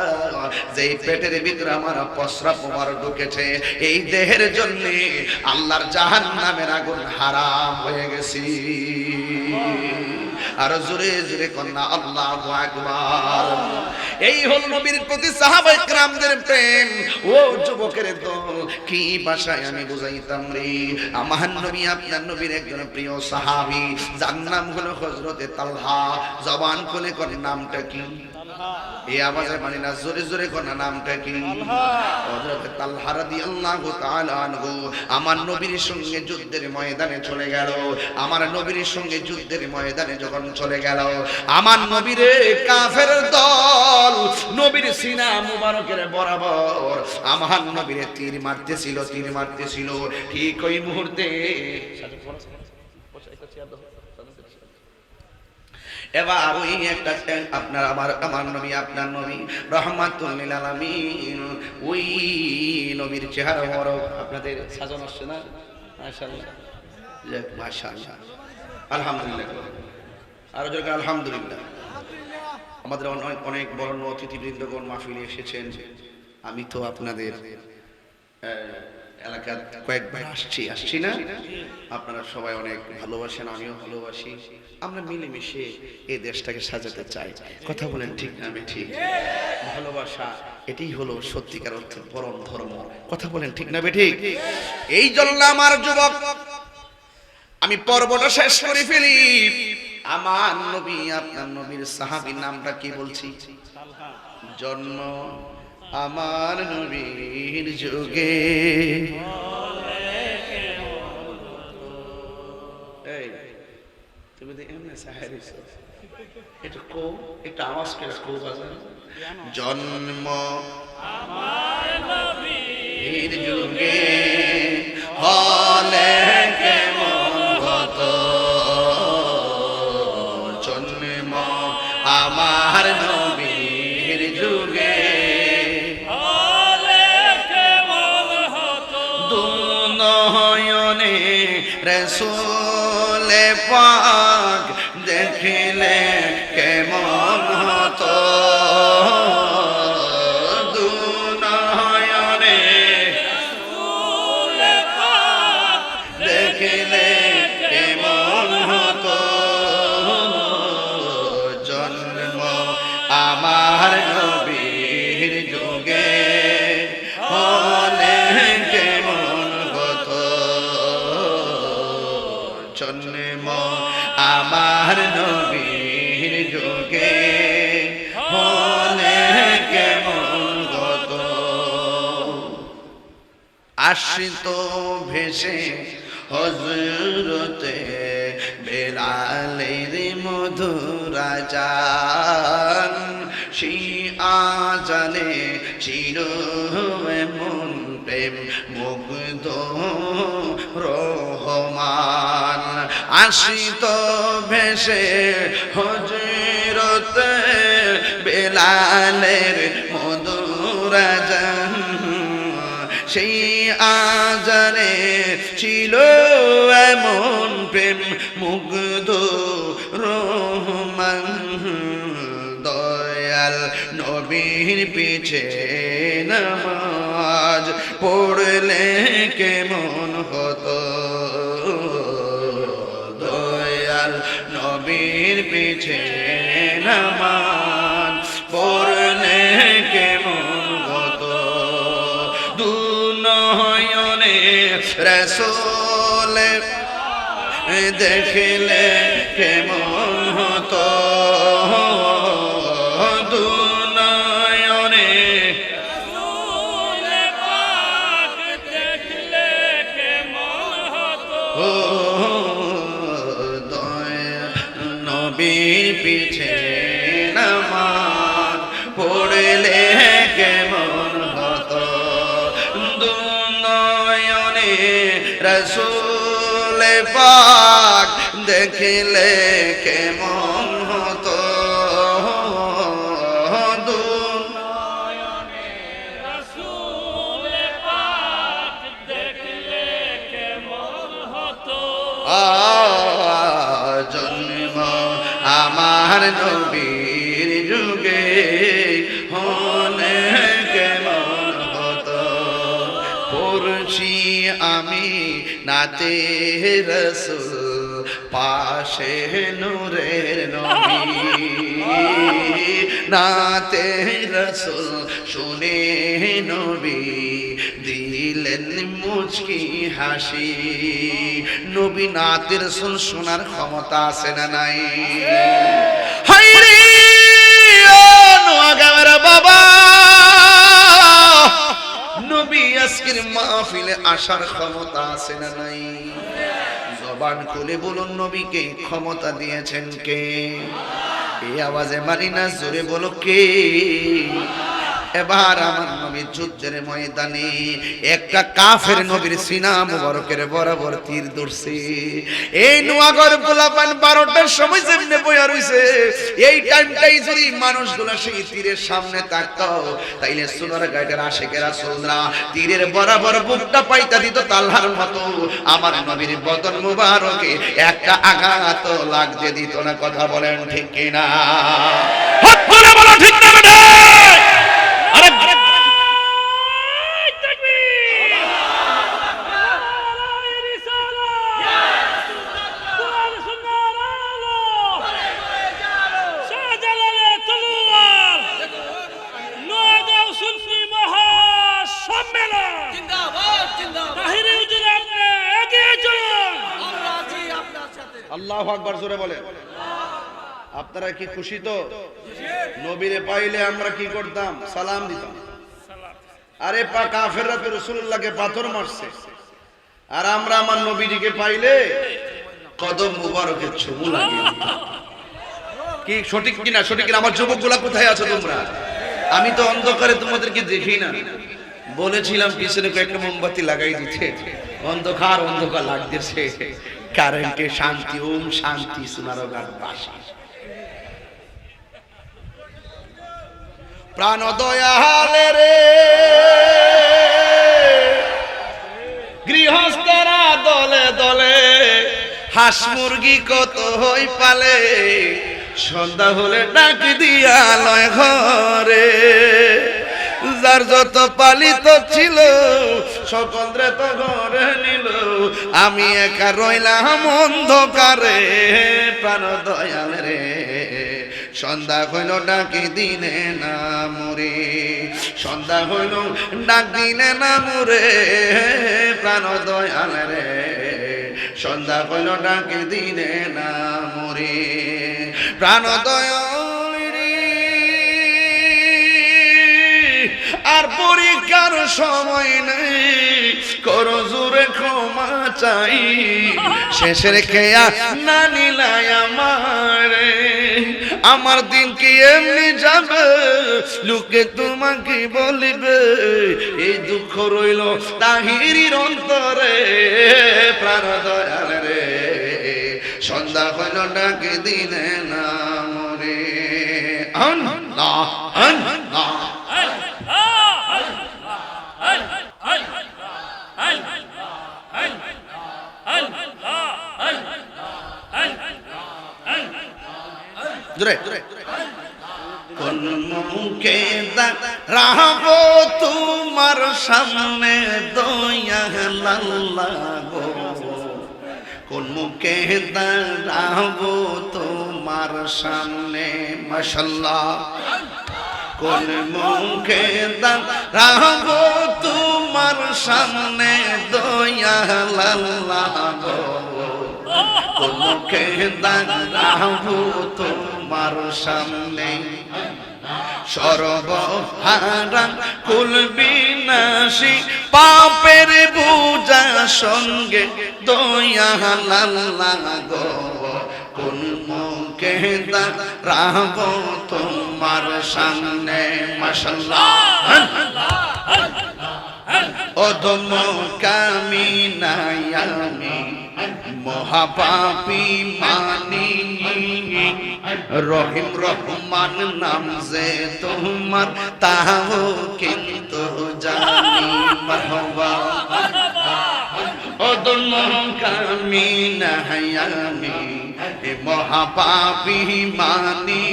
S1: যেই পেটের ভিতরে আমার প্রস্রাব মুবারক ঢুকেছে, এই দেহের জন্য আল্লাহর জাহান্নামের আগুন হারাম হয়ে গেছে। আর জোরে জোরে কন্যা আল্লাহু আকবার। এই হল নবীর প্রতি সাহাবায়ে কেরামদের প্রেম। ও যুবকের দল, কি ভাষায় আমি বুঝাইতাম রে? আমার নবী আপনার নবীর একজন প্রিয় সাহাবী, যার নাম হলো হযরতে তালহা। জবান খুলে কোন নামটা কি? এই আওয়াজে মানে না, জোরে জোরে কোন নামটা কি? হযরত তালহা রাদিয়াল্লাহু তাআলা আনহু আমার নবীর সঙ্গে যুদ্ধের ময়দানে চলে গেল। আমার নবীর সঙ্গে যুদ্ধের ময়দানে যখন চলে গেল, আমার নবীর কাফের দল নবীর সিনা মুবারকের বরাবর আমার নবীর তীর মারতেছিল। ঠিক ওই মুহূর্তে এবার ওই একটা আপনার আমার নবী আপনার নবী রাহমাতুল লিল আলামিন ওই নবীর চেহারা মোবারক আপনাদের সাজানো আসছে না মাশাআল্লাহ যাক মাশাআল্লাহ আলহামদুলিল্লাহ আর জোরে আলহামদুলিল্লাহ আমাদের অনেক বড় অতিথিবৃন্দগণ মাহফিলে এসেছেন আমি তো আপনাদের এলাকার কয়েকবার আসছি না আপনারা সবাই অনেক ভালোবাসেন আমিও ভালোবাসি আমরা মিলেমিশে এই দেশটাকে সাজাতে চাই কথা বলেন ঠিক না আমি ঠিক ভালোবাসা এটাই হলো সত্যিকার অর্থে পরম ধর্ম কথা বলেন ঠিক না ঠিক এই জন্য আমার যুবক আমি পর্বটা শেষ করে ফেলি আমার নবী আপনার নবীর সাহাবীর নামটা কি বলছি জন্ম আমার নবীর যুগে এই তুমি তো এমনি সাহাবী এটা কো এটা আওয়াজ করে কো বাজান জন্ম আমার নবীর যুগে হলে কেমন হতো জন্ম আমার নবীর যুগে রসূল পাক দেখিলে কেমন হতো দুনয়নে রসূল পাক দেখিলে কেমন হতো জন্ম আমার নবীর যুগে হলে কেমন হতো জন্ম আমার নবীর যুগে হলে কেমন হতো আশ্রিত ভেসে হযরতে বেলালের মধুর আযান সেই আযানে ছিল এমন প্রেম মুগ্ধ রহমান আশিত ভেসে হযরতে বেলালের মধুর আযান সেই আযানে ছিল এমন প্রেম মুগ্ধ রহমান দয়াল নবীর পিছে নামাজ পড়লে কেমন হতো দয়াল নবীর পিছে নামাজ পড়লে কেমন হতো দুনয়নে রসূল দেখলে কেমন হতো দুনয়নে রসূল পাক দেখলে কেমন হতো দয়া নবীর পিছে নামাজ পড়লে কেমন হতো দুনয়নে রসূল পাক দেখলে কেমন হতো দুনয়নে রসূল পাক দেখলে কেমন হতো জন্ম আমার নবীর যুগে হলে কেমন হতো পড়ছি আমি নাতে রসূল পাশে নূরের নবী নাতে রসূল শুনে নবী দিলেন মুচকি হাসি নবী নাতে রসূল শোনার ক্ষমতা আছে না নাই হায়রে ও নোয়াগাঁওয়ের বাবা নবী আজকের মাহফিলে আসার ক্ষমতা আছে না নাই জবান খুলে বলুন নবীকে ক্ষমতা দিয়েছেন কে এই আওয়াজে মারি না জোরে বলো কে এবার আমার নবী যুদ্ধের ময়দানে একটা কাফের নবীর সিনা মুবারকের বরাবর তীর ধরছে। এই নোয়াগর পোলাপান 12টার সময় যেমনে বইয়া রইছে, এই টাইমটাই যদি মানুষগুলো সেই তীরের সামনে থাকতো, তাইলে সোনার গাইডের আশিকেরা রাসূলরা তীরের বরাবর বুকটা পাইতা দিত তালহার মতো। আমার নবীর বদন মুবারকে একটা আঘাত লাগতে দিত না। কথা বলেন ঠিক কিনা? হাত তুলে বলো ঠিক না বেটা? আরে আল্লাহু আকবার জোরে বলে। আপনারা কি খুশি তো? নবীরে পাইলে আমরা কি করতাম? সালাম দিতাম। আরে কাফেররা তো রাসূলুল্লাহকে পাথর মারছে, আর আমরা আমার নবীজিকে পাইলে কদম মুবারকে চুমু লাগিয়ে দিতাম। কি সঠিক কিনা? সঠিক কিনা? আমার যুবকগুলা কোথায় আছো তোমরা? আমি তো অন্ধকারে তোমাদেরকে দেখি না। বলেছিলাম পিছনে কয়েকটা মোমবাতি লাগাই দিতে, অন্ধকার অন্ধকার লাগতেছে। কারেন্টে শান্তি, ওম শান্তি সোনারগাঁর বাসা। প্রাণ দয়ালে রে গৃহস্থরা দলে দলে, হাঁস মুরগি কত হই পালে, সন্ধ্যা হলে ডাক দিয়া লয় ঘরে। যার যত পালিত ছিল সকলরে তো ঘরে নিল, আমি একা রইলাম অন্ধকারে। প্রাণ দয়াল রে সন্ধ্যা হইল ডাকি দিনে না মুরে, সন্ধ্যা হইল ডাক দিনে না মুরে। প্রাণ দয়াল রে সন্ধ্যা হইল ডাকি দিনে না মুরে। প্রাণ দয়াল আর পরীক্ষার সময় নেই, করো জোরে ক্ষমা চাই। শেষের খেয়া না নিলাই আমারে, আমার দিন কি এমনি যাবে, লোকে তোমাকে বলিবে। এই দুঃখ রইল তাহিরির অন্তরে। প্রাণ দয়াল রে সন্ধ্যা হইল ডাকে দিনে না মরে। আল্লাহ আল্লাহ কোন মুখে রাহবো তোমার সামনে দয়াল আল্লাহ গো, কোন মুখে রাহবো তোমার সামনে মাশাআল্লাহ। কোন মুখে রাহবো তোমার সামনে দয়াল আল্লাহ গো, কোন মুখে রাহবো তোমার সামনে। সর্বহারা কুল বিনাশী পাপের বোঝা সঙ্গে দয়াল আল্লাহ গো, কোন মুখে রাহবো তোমার সামনে মাশাআল্লাহ। অধম কামিনাই আমি মহাপাপী মানি, রহিম রহমান নাম যে তোমার তাও কিন্তু জানি। মারহাবা অধম কামিনাই আমি মহাপাপী মানি,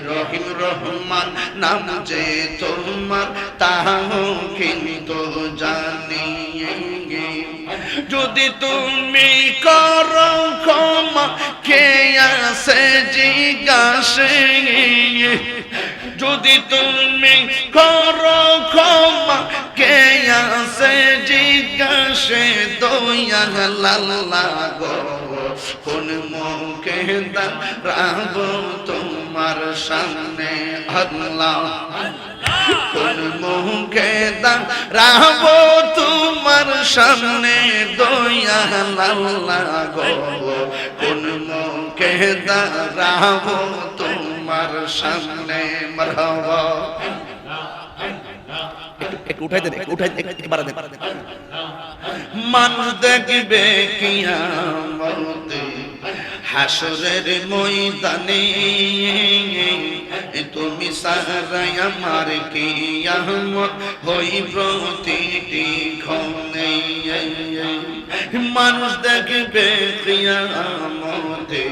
S1: রহিম রহমান নাম যে তোমার তাও কিন্তু জানি। যদি তুমি করো ক্ষমা কে আছে জিজ্ঞাসে, যদি তুমি করো ক্ষমা কে আছে জিজ্ঞাসে দয়াল আল্লাহ গো, কোন মুখে রাখবো তোমার সামনে আল্লাহ, কোন মুখে রাখবো তোমার সামনে দয়াল আল্লাহ গো, কোন মুখে রাখবো তোমার তোমার সামনে মারহাবা
S2: একটু উঠাই দেন, একটু উঠাই দেন, একটু বাড়া দেন।
S1: মানুষ দেখবে কিয়ামতে হাসরের ময়দানে তুমি সারাই আমার কিয়ামত হই প্রতিটি ক্ষণে মানুষ দেখবে কিয়ামতে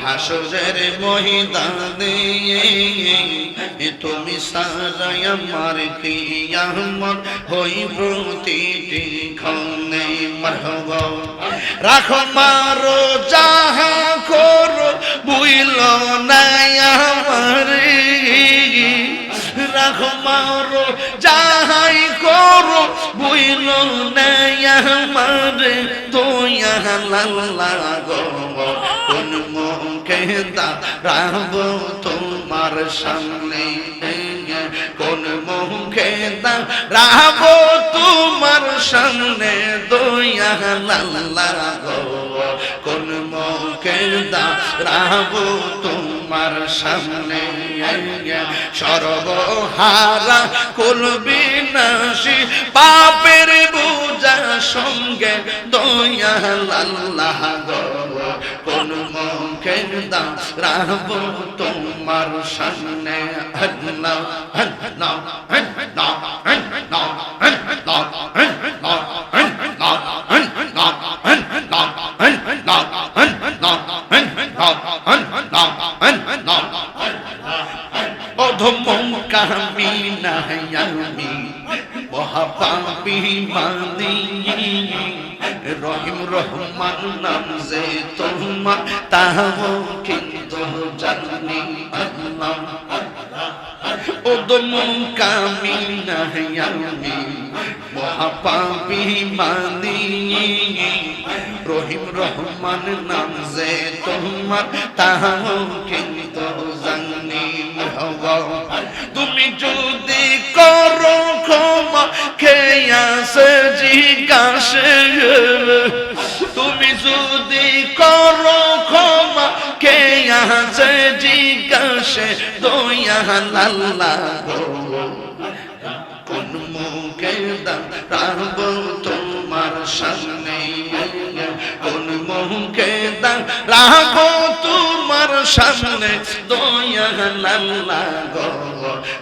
S1: হাসরের ময়দানে তুমি সারাই আমার কিয়ামত হই প্রতিটি ক্ষণে মারহাবা রাখো মারো যাহা করো বুইল নাই আমারে রাখো মারো যাহাই করো বুইল নাই আমারে দয়া লাগো কোন মুখে দাঁড়াবো তোমার সামনে কোন মুখে দাঁড়াবো তোমার সামনে দয়া লাগো কোন মুখে দাঁড়াবো তোমার সামনে সর্বহারা কুল বিনাশী পাপের বোঝা সঙ্গে দয়া লাগো কোন মুখে দাঁড়াবো তোমার সামনে আল্লাহ আল্লাহ আল্লাহ আল্লাহ আল্লাহ অধমকামী নাই আমি মহাপাপী মানি রহিম রহমান নাম যে তোমার তাও কিন্তু জানি আল্লাহ অধমকামী নাই আমি মহাপাপী মানি রহিম রহমান নাম যে তোমার তাও কিন্তু জানি তুমি যদি করো ক্ষমা খেয়াছে জিজ্ঞাসে তুমি যদি করো ক্ষমা খেয়াছে জিজ্ঞাসে দয়া লাগো কোন মুখে দাঁড়াবো তোমার সামনে কোন মুখে দাঁড়াবো তোমার সামনে দয়া লাগো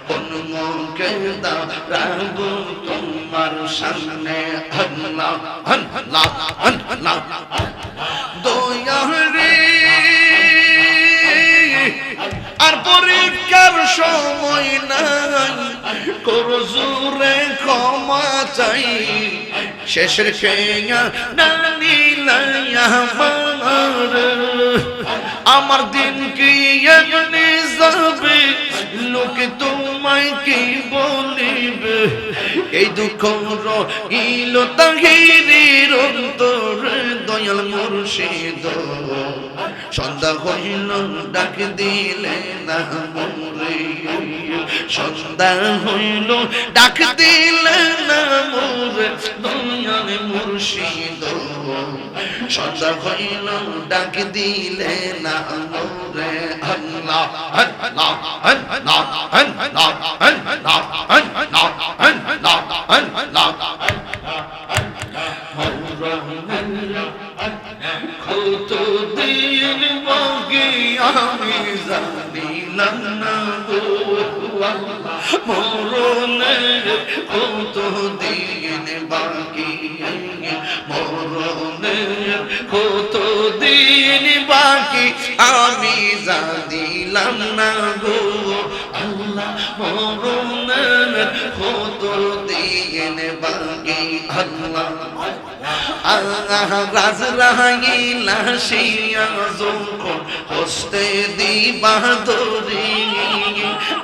S1: কোন মুখে দাঁড়াবো তোমার সামনে আল্লাহ আল্লাহ আল্লাহ দয়া রে আর পরীক্ষার সময় নাই করো জোরে ক্ষমা চাই শেষের খেয়া না নিলাই আমার দিন কি এমনি যাবে লোকে তোমায় কি বলিবে এই দুঃখ রইল তাহিরির অন্তরে দয়াল মুর্শিদ সন্ধ্যা হইল ডাক দিলে না মোরে সন্ধ্যা হইল ডাক দিলে না মোরে দয়াল মুর্শিদ সন্ধ্যা হইল ডাক দিলে না মোরে আল্লাহ আল্লাহ আল্লাহ আল্লাহ আল্লাহ আল্লাহ আল্লাহ আল্লাহ কত দিন বাকি আমি জানিলাম না গো মরণের কত দিন বাকি মরণের কত দিন বাকি আমি জানিলাম না গো আল্লাহ মরণের কত দিন বাকি আল্লাহ রাজ রাহিলা শিয়া যখন হস্তে দিবা ধরি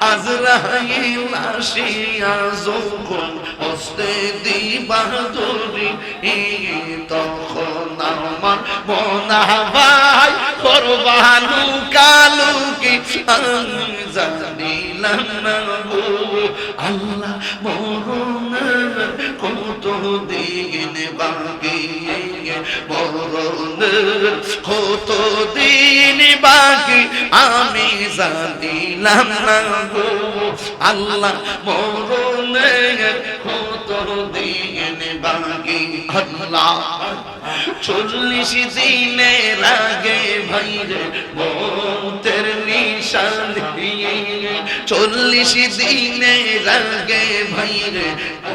S1: আজ রাহিলা শিয়া যখন হস্তে দিবা ধরি তখন আমার মনা ভাই করবালু কালুকি আমি জানিলাম না গো আল্লাহ মরণের কত দিন বাকি মরণের কত দিন বাকি আমি জানিলাম না গো আল্লাহ মরণের কত দিন বাকি আল্লাহ 40 দিনের আগে ভাইরে মৌতের নিশানি 40 দিনের আগে ভাইরে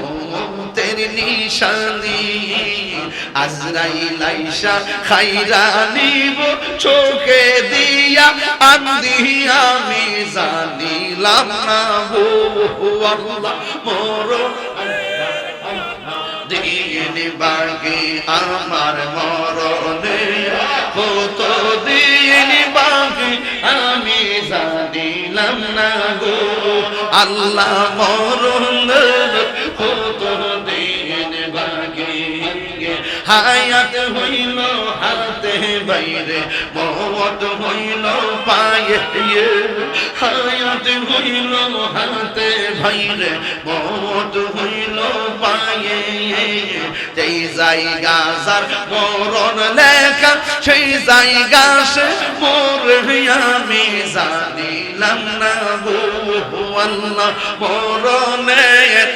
S1: মৌতের নিশানি আজরাইল আইসা খাইরা নিব চোখে দিয়া আন্দি আমি জানিলাম না গো আল্লাহ মরণ দিন বাকি আমার মরণে কত দিন বাকি আমি জানিলাম না গো আল্লাহ মরণের কত দিন বাকি হায়াত হইল হাতে বাইরে মওত হইল পায়ে হায়াত হইল হাতে বাইরে মওত হইল পায়ে যেই জায়গা যার মরণ লেখা সেই জায়গা সে মরে আমি জানিলাম না গো আল্লাহ মরণের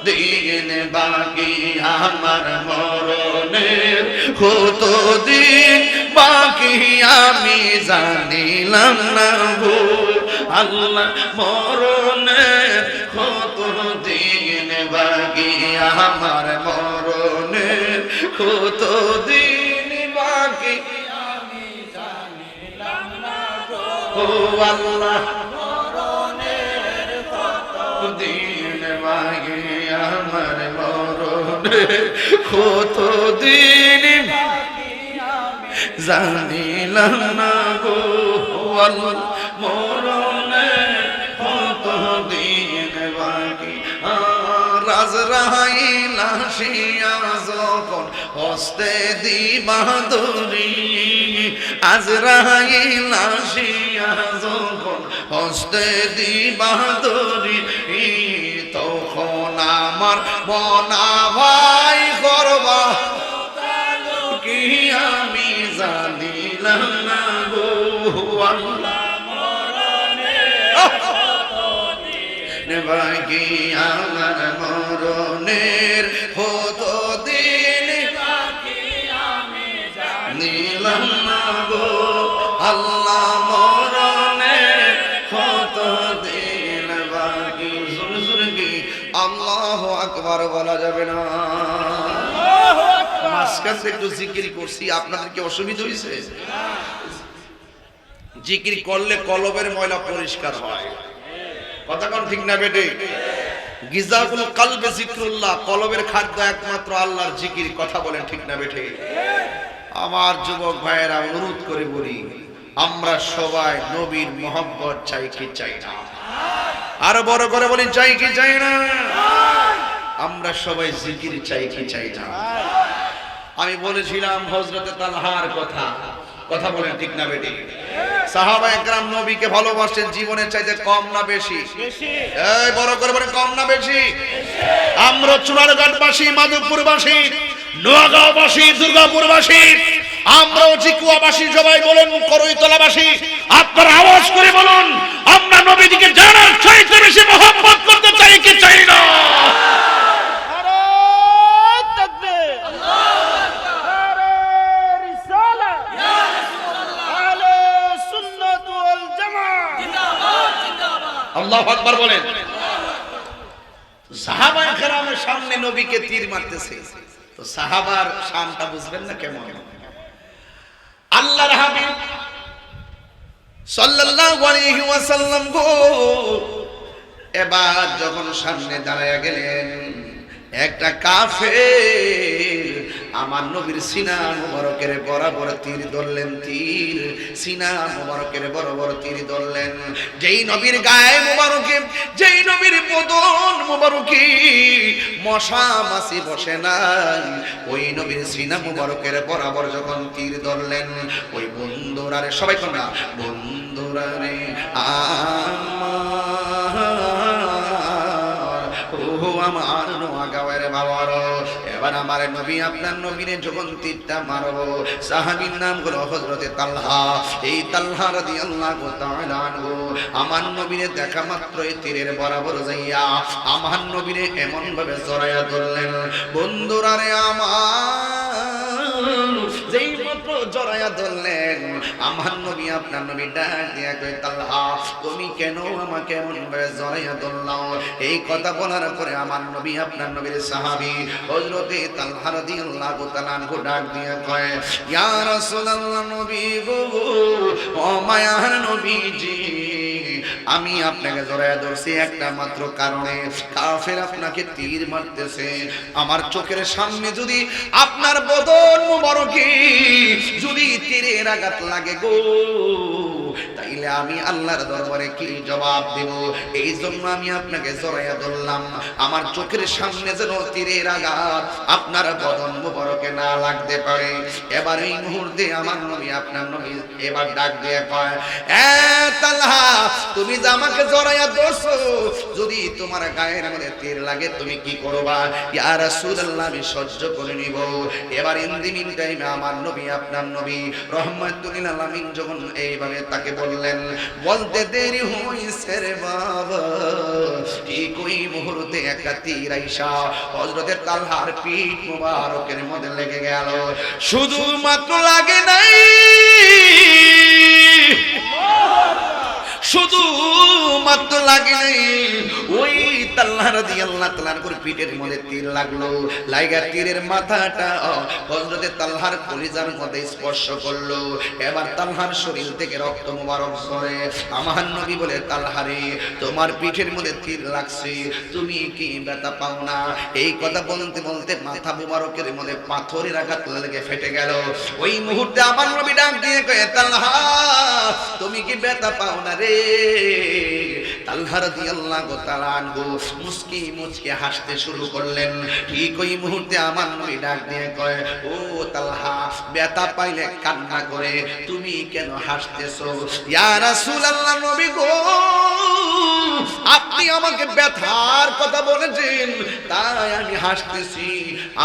S1: দিন বাকি আমার মরণের কত দিন বাকি আমি জানিলাম না গো আল্লাহ মরণের কত দিন বাকি আমার মরণের কত দিন বাকি আমি জানিলাম না গো আল্লাহ মরণের কত দিন বাকি আমার মরণে কত দিন জানিলাম না গো আল্লাহ মরণে কত দিন বাকি আজরাইল আসিয়া যখন হস্তে দিবা ধরি আজরাইল আসিয়া যখন হস্তে দিবা ধরি তখন আমার মনা ভাই করবা কি আমি জানিলাম না গো আল্লাহ বাকি আমার মরণের কত দিন বাকি আমি জানিলাম না গো আল্লাহ মরণের কত দিন বাকি কি আল্লাহু আকবার বলা যাবে না মাঝখানে একটু জিকির করছি আপনাদের কি অসুবিধা হয়েছে জিকির করলে কলবের ময়লা পরিষ্কার হয় কথা কোন ঠিক না বেটে গিজাকুল কলবে জিকরুল্লাহ কলবের খাদ্য একমাত্র আল্লাহর জিকির কথা বলেন ঠিক না বেটে আমার যুবক ভাইয়েরা অনুরোধ করে বলি আমরা সবাই নবীর মহব্বত চাই কি চাই না আরো বড় করে বলি চাই কি চাই না আমরা সবাই জিকির চাই কি চাই না আমি বলেছিলাম হযরতে তালহার কথা বলেন ঠিক না বেটি সাহাবা একরাম নবীকে ভালোবাসেন জীবনের চাইতে কম না বেশি এই বড় করে বলেন কম না বেশি আমরা চুনারঘাটবাসী মাধবপুরবাসী নোয়াগাঁওবাসী দুর্গাপুরবাসী আমরাও জিকুয়াবাসী সবাই বলুন করইতলাবাসী আপনারা আওয়াজ করে বলুন আমরা নবীজিকে জানার চাইতে বেশি মহব্বত করতে চাই কি চাই না আল্লাহু আকবার বলেন সাহাবায়ে কেরামের সামনে নবীকে তীর মারতেছে তো সাহাবার শানটা বুঝবেন না কেমন আল্লাহর হাবিব সাল্লাল্লাহু আলাইহি ওয়াসাল্লাম গো এবার যখন সামনে দাঁড়ায়া গেলেন একটা কাফের আমার নবীর সিনা মুবারকের বরাবর তীর ধরলেন তীর সিনা মুবারকের বরাবর তীর ধরলেন যেই নবীর গায়ে মুবারকে যেই নবীর বদন মুবারকে মশা মাছি বসে নাই ওই নবীর সিনা মুবারকের বরাবর যখন তীর ধরলেন ওই বন্ধুরারে সবাই কোন না বন্ধুরারে আমার নোয়াগাঁওয়ের বাবার এবার আমার নবী আপনার নবীরে যখন তীরটা মারবো, সাহাবীর নাম হলো হযরতে তালহা। এই তালহা রাদিয়াল্লাহু তাআলা আনহু আমার নবীরে দেখা মাত্রই তীরের বরাবর যাইয়া আমার নবীরে এমন ভাবে জড়াইয়া ধরলেন, বন্ধুরা রে আমার, যেই মাত্র জড়াইয়া ধরলেন আমার নবী আপনার নবী ডাক দিয়া কই, তালহা তুমি কেন আমাকে এমন ভাবে জড়াইয়া ধরলাম? এই কথা বলার পরে আমার নবী আপনার নবীর সাহাবী হযরতে তালহা রাদিয়াল্লাহু তাআলা আনহু ডাক দিয়া কয়, ইয়া রাসূলুল্লাহ, নবী গো, ও মায়ার নবীজি, আমি আপনাকে জড়াইয়া ধরছি একটা মাত্র কারণে, কাফের আপনাকে তীর মারতেছে। আমার চোখের সামনে যদি আপনার বদন মুবারকে যদি তীরের আঘাত লাগে গো, তাইলে আমি আল্লাহর দরবারে কি জবাব দেব? এই জন্য আমি আপনাকে জড়াইয়া ধরলাম, আমার চোখের সামনে যেন তীরের আঘাত আপনার বদন মুবারকে না লাগতে পারে। এবার এই মুহূর্তে আমার নবী আপনার নবী এবার ডাক দিয়ে কয়, এ তালহা, তুমি যে আমাকে জড়াইয়া ধরছো, যদি তোমার গায়ের মধ্যে তীর লাগে তুমি কি করবা? ইয়া রাসূলুল্লাহ, আমি সহ্য করে নিব। এবার ইন দি মিন টাইমে আমার নবী আপনার নবী রহমাতুল লিল আলামিন যখন এইভাবে তাকে বললেন, বলতে দেরি হইছে রে বাবা, ঠিক ওই মুহূর্তে একটা তীর আইসা হযরতে তালহার পিঠ মুবারকের মধ্যে লেগে গেল। শুধু মাত্র লাগে নাই, শুধু মাত্র লাগে নাই, ওই তালহা রাদিয়াল্লাহু তাআলা আনহুর পিঠের মধ্যে তীর লাগলো। লাগা তীরের মাথাটা হযরতে তালহার কলিজার মধ্যে স্পর্শ করলো। এবার তালহার শরীর থেকে রক্ত মুবারক ঝরে। আমার নবী বলে, তালহা রে, তোমার পিঠের মধ্যে তীর লাগছে, তুমি কি ব্যথা পাও না? এই কথা বলতে বলতে মাথা মুবারকের মধ্যে পাথরের আঘাত লেগে ফেটে গেল। ওই মুহূর্তে আমার নবী ডাক দিয়ে কয়, তালহা তুমি কি ব্যথা পাও না রে? তালহা রাদিয়াল্লাহু তাআলা আনহু মুস্কি মুচকি হাসতে শুরু করলেন। ঠিক ওই মুহূর্তে আমার নবী ডাক দিয়ে কয়, ও তালহা, ব্যথা পাইলে কান্না করে তুমি কেন হাসতেছো? ইয়া রাসূলুল্লাহ, নবী গো, আপনি আমাকে ব্যথার কথা বলেছেন তাই আমি হাসতেছি।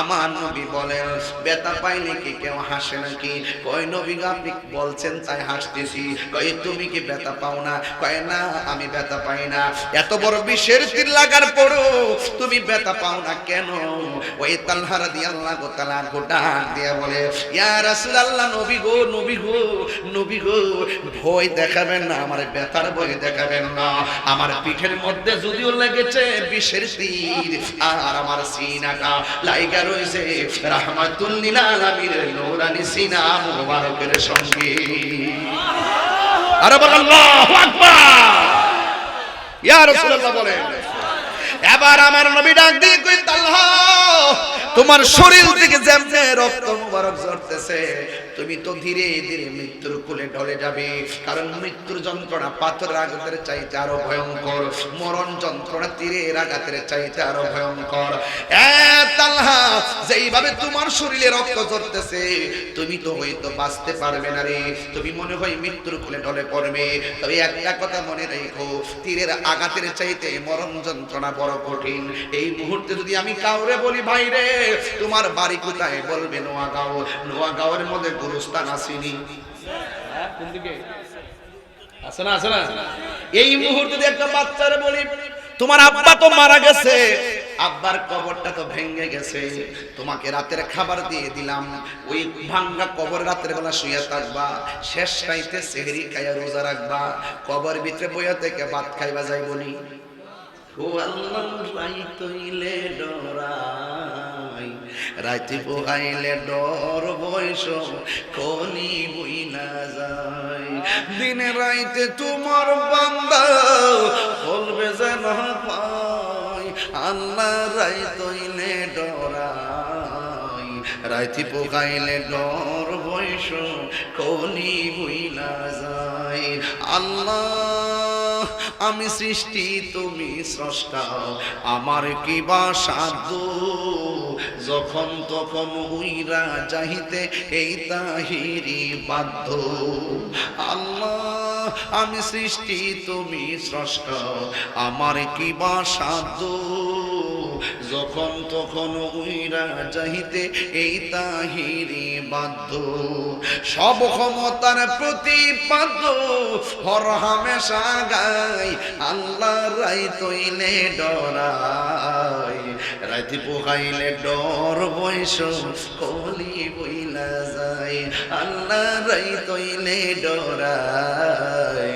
S1: আমার নবী বলেন, ব্যথা পাইলে কি কেউ হাসে নাকি? কয়, নবী গো, আপনি বলছেন তাই হাসতেছি। কয়, তুমি কি ব্যথা পাও না? কয়, না, আমি ব্যথা পাই না। এত বড় বিষের তীর লাগার পরও তুমি ব্যথা পাও না কেন? ওই তালহা রাদিয়াল্লাহু তাআলা আনহু ডাক দিয়ে বলে, ইয়া রাসূলুল্লাহ, নবী গো, নবী গো, নবী গো, ভয় দেখাবেন না, আমার ব্যথার ভয় দেখাবেন না। আমার পিঠের মধ্যে যদিও লেগেছে বিষের তীর, আর আমার সিনাটা লাইগা রয়েছে রাহমাতুল লিল আলামিনের নূরানি সিনা মুবারকের সঙ্গে। আরে বল আল্লাহু আকবার। ইয়া রাসূলুল্লাহ বলেন। এবার আমার নবী ডাক দিয়ে কই, তালহা, তোমার শরীর থেকে যেমনে রক্ত মুবারক ঝরতেছে, তুমি তো ধীরে ধীরে মৃত্যুর কোলে ঢলে যাবে। কারণ মৃত্যুর যন্ত্রণা পাথরের আঘাতের চাইতে আরো ভয়ঙ্কর, মরণ যন্ত্রণা তীরের আঘাতের চাইতে আরো ভয়ঙ্কর। তালহা, যেইভাবে তোমার শরীরে রক্ত ঝরতেছে, তুমি তো হয়তো বাঁচতে পারবে না রে, তুমি মনে হয় মৃত্যুর কোলে ঢলে পড়বে। তবে একটা কথা মনে রেখো, তীরের আঘাতের চাইতে মরণ যন্ত্রণা বড় কঠিন। এই মুহূর্তে যদি আমি কাউরে বলি, ভাই রে, তোমার বাড়ি কোথায়? বলবে নোয়াগাঁও। নোয়াগাঁওয়ের মধ্যে গুরুস্থান আসেনি? কোন দিকে আছে না? আছে না? এই মুহূর্তে যদি একটা বাচ্চারে বলি, তোমার আব্বা তো মারা গেছে, আব্বার কবরটা তো ভেঙে গেছে, তোমাকে রাতের খাবার দিয়ে দিলাম, ওই ভাঙ্গা কবর রাতের বেলা শুয়ে থাকবা, শেষ রাইতে সেহরি খাইয়া রোজা রাখবা, কবর ভিতরে বইয়া থেকে ভাত খাইবা যাইবনি। ও আল্লাহ, রাইতইলে ডরাই, রাইতে পোহাইলে ডর, বয়স কনি বই না যায়, দিনে রাইতে তোমার বান্দা বলবে যেন পাই, আল্লাহ রাইতইলে ডরাই, রাইতে পোহাইলে ডর, বয়স কনি বই না যায়। আল্লাহ, আমি সৃষ্টি, তুমি স্রষ্টা, আমার কি বা সাধ্য, যখন তখন উইরা যাইতে এই তাহিরি বাধ্য। আল্লাহ, আমি সৃষ্টি, তুমি স্রষ্টা, আমার কি বা সাধ্য, যখন তখন উইরা যাইতে এই তাহিরি বাধ্য, সব ক্ষমতার প্রতিপাদ্য হর হামেশা গাই আল্লাহ রাই তৈলে ডরাই, রাতি পোহাইলে ডর বৈশ কলি বইলা যায়, আল্লাহ রাই তৈলে ডরাই,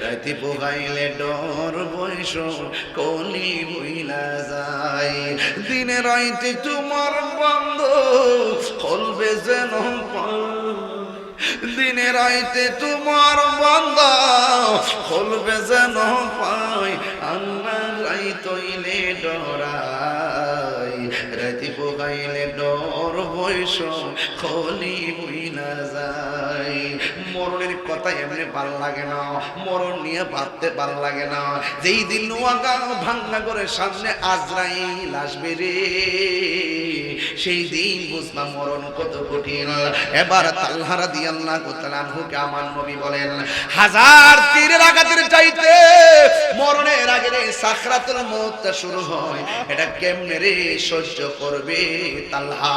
S1: রাতি পোহাইলে ডর বৈশ কলি বইলা যায়। দিনে রাইতে তোমার বন্ধ খুলবে যেন দিনে রাইতে তোমার বান্দা খুলবে যেন পাই, আল্লাহ রাই তৈলে ডরাই, রাতি পোগাইলে ডর বৈশ খলি বইলা যায়। মরণের কথা এমনি ভাল লাগে না, মরণ নিয়ে ভাবতে ভাল লাগে না। যেই দিন নোয়াগাঁও ভাঙ্গা করে সামনে আজরাইল আসবে রে, সেই দিন বুঝলাম মরণ কত কঠিন। এবার তালহা রাদিয়াল্লাহু তাআলা আনহুকে আমার নবী বলেন, হাজার তীরের আঘাতের চাইতে মরণের আগে সাকরাতুল মউত শুরু হয়, এটা কেমনে রে সহ্য করবে তালহা?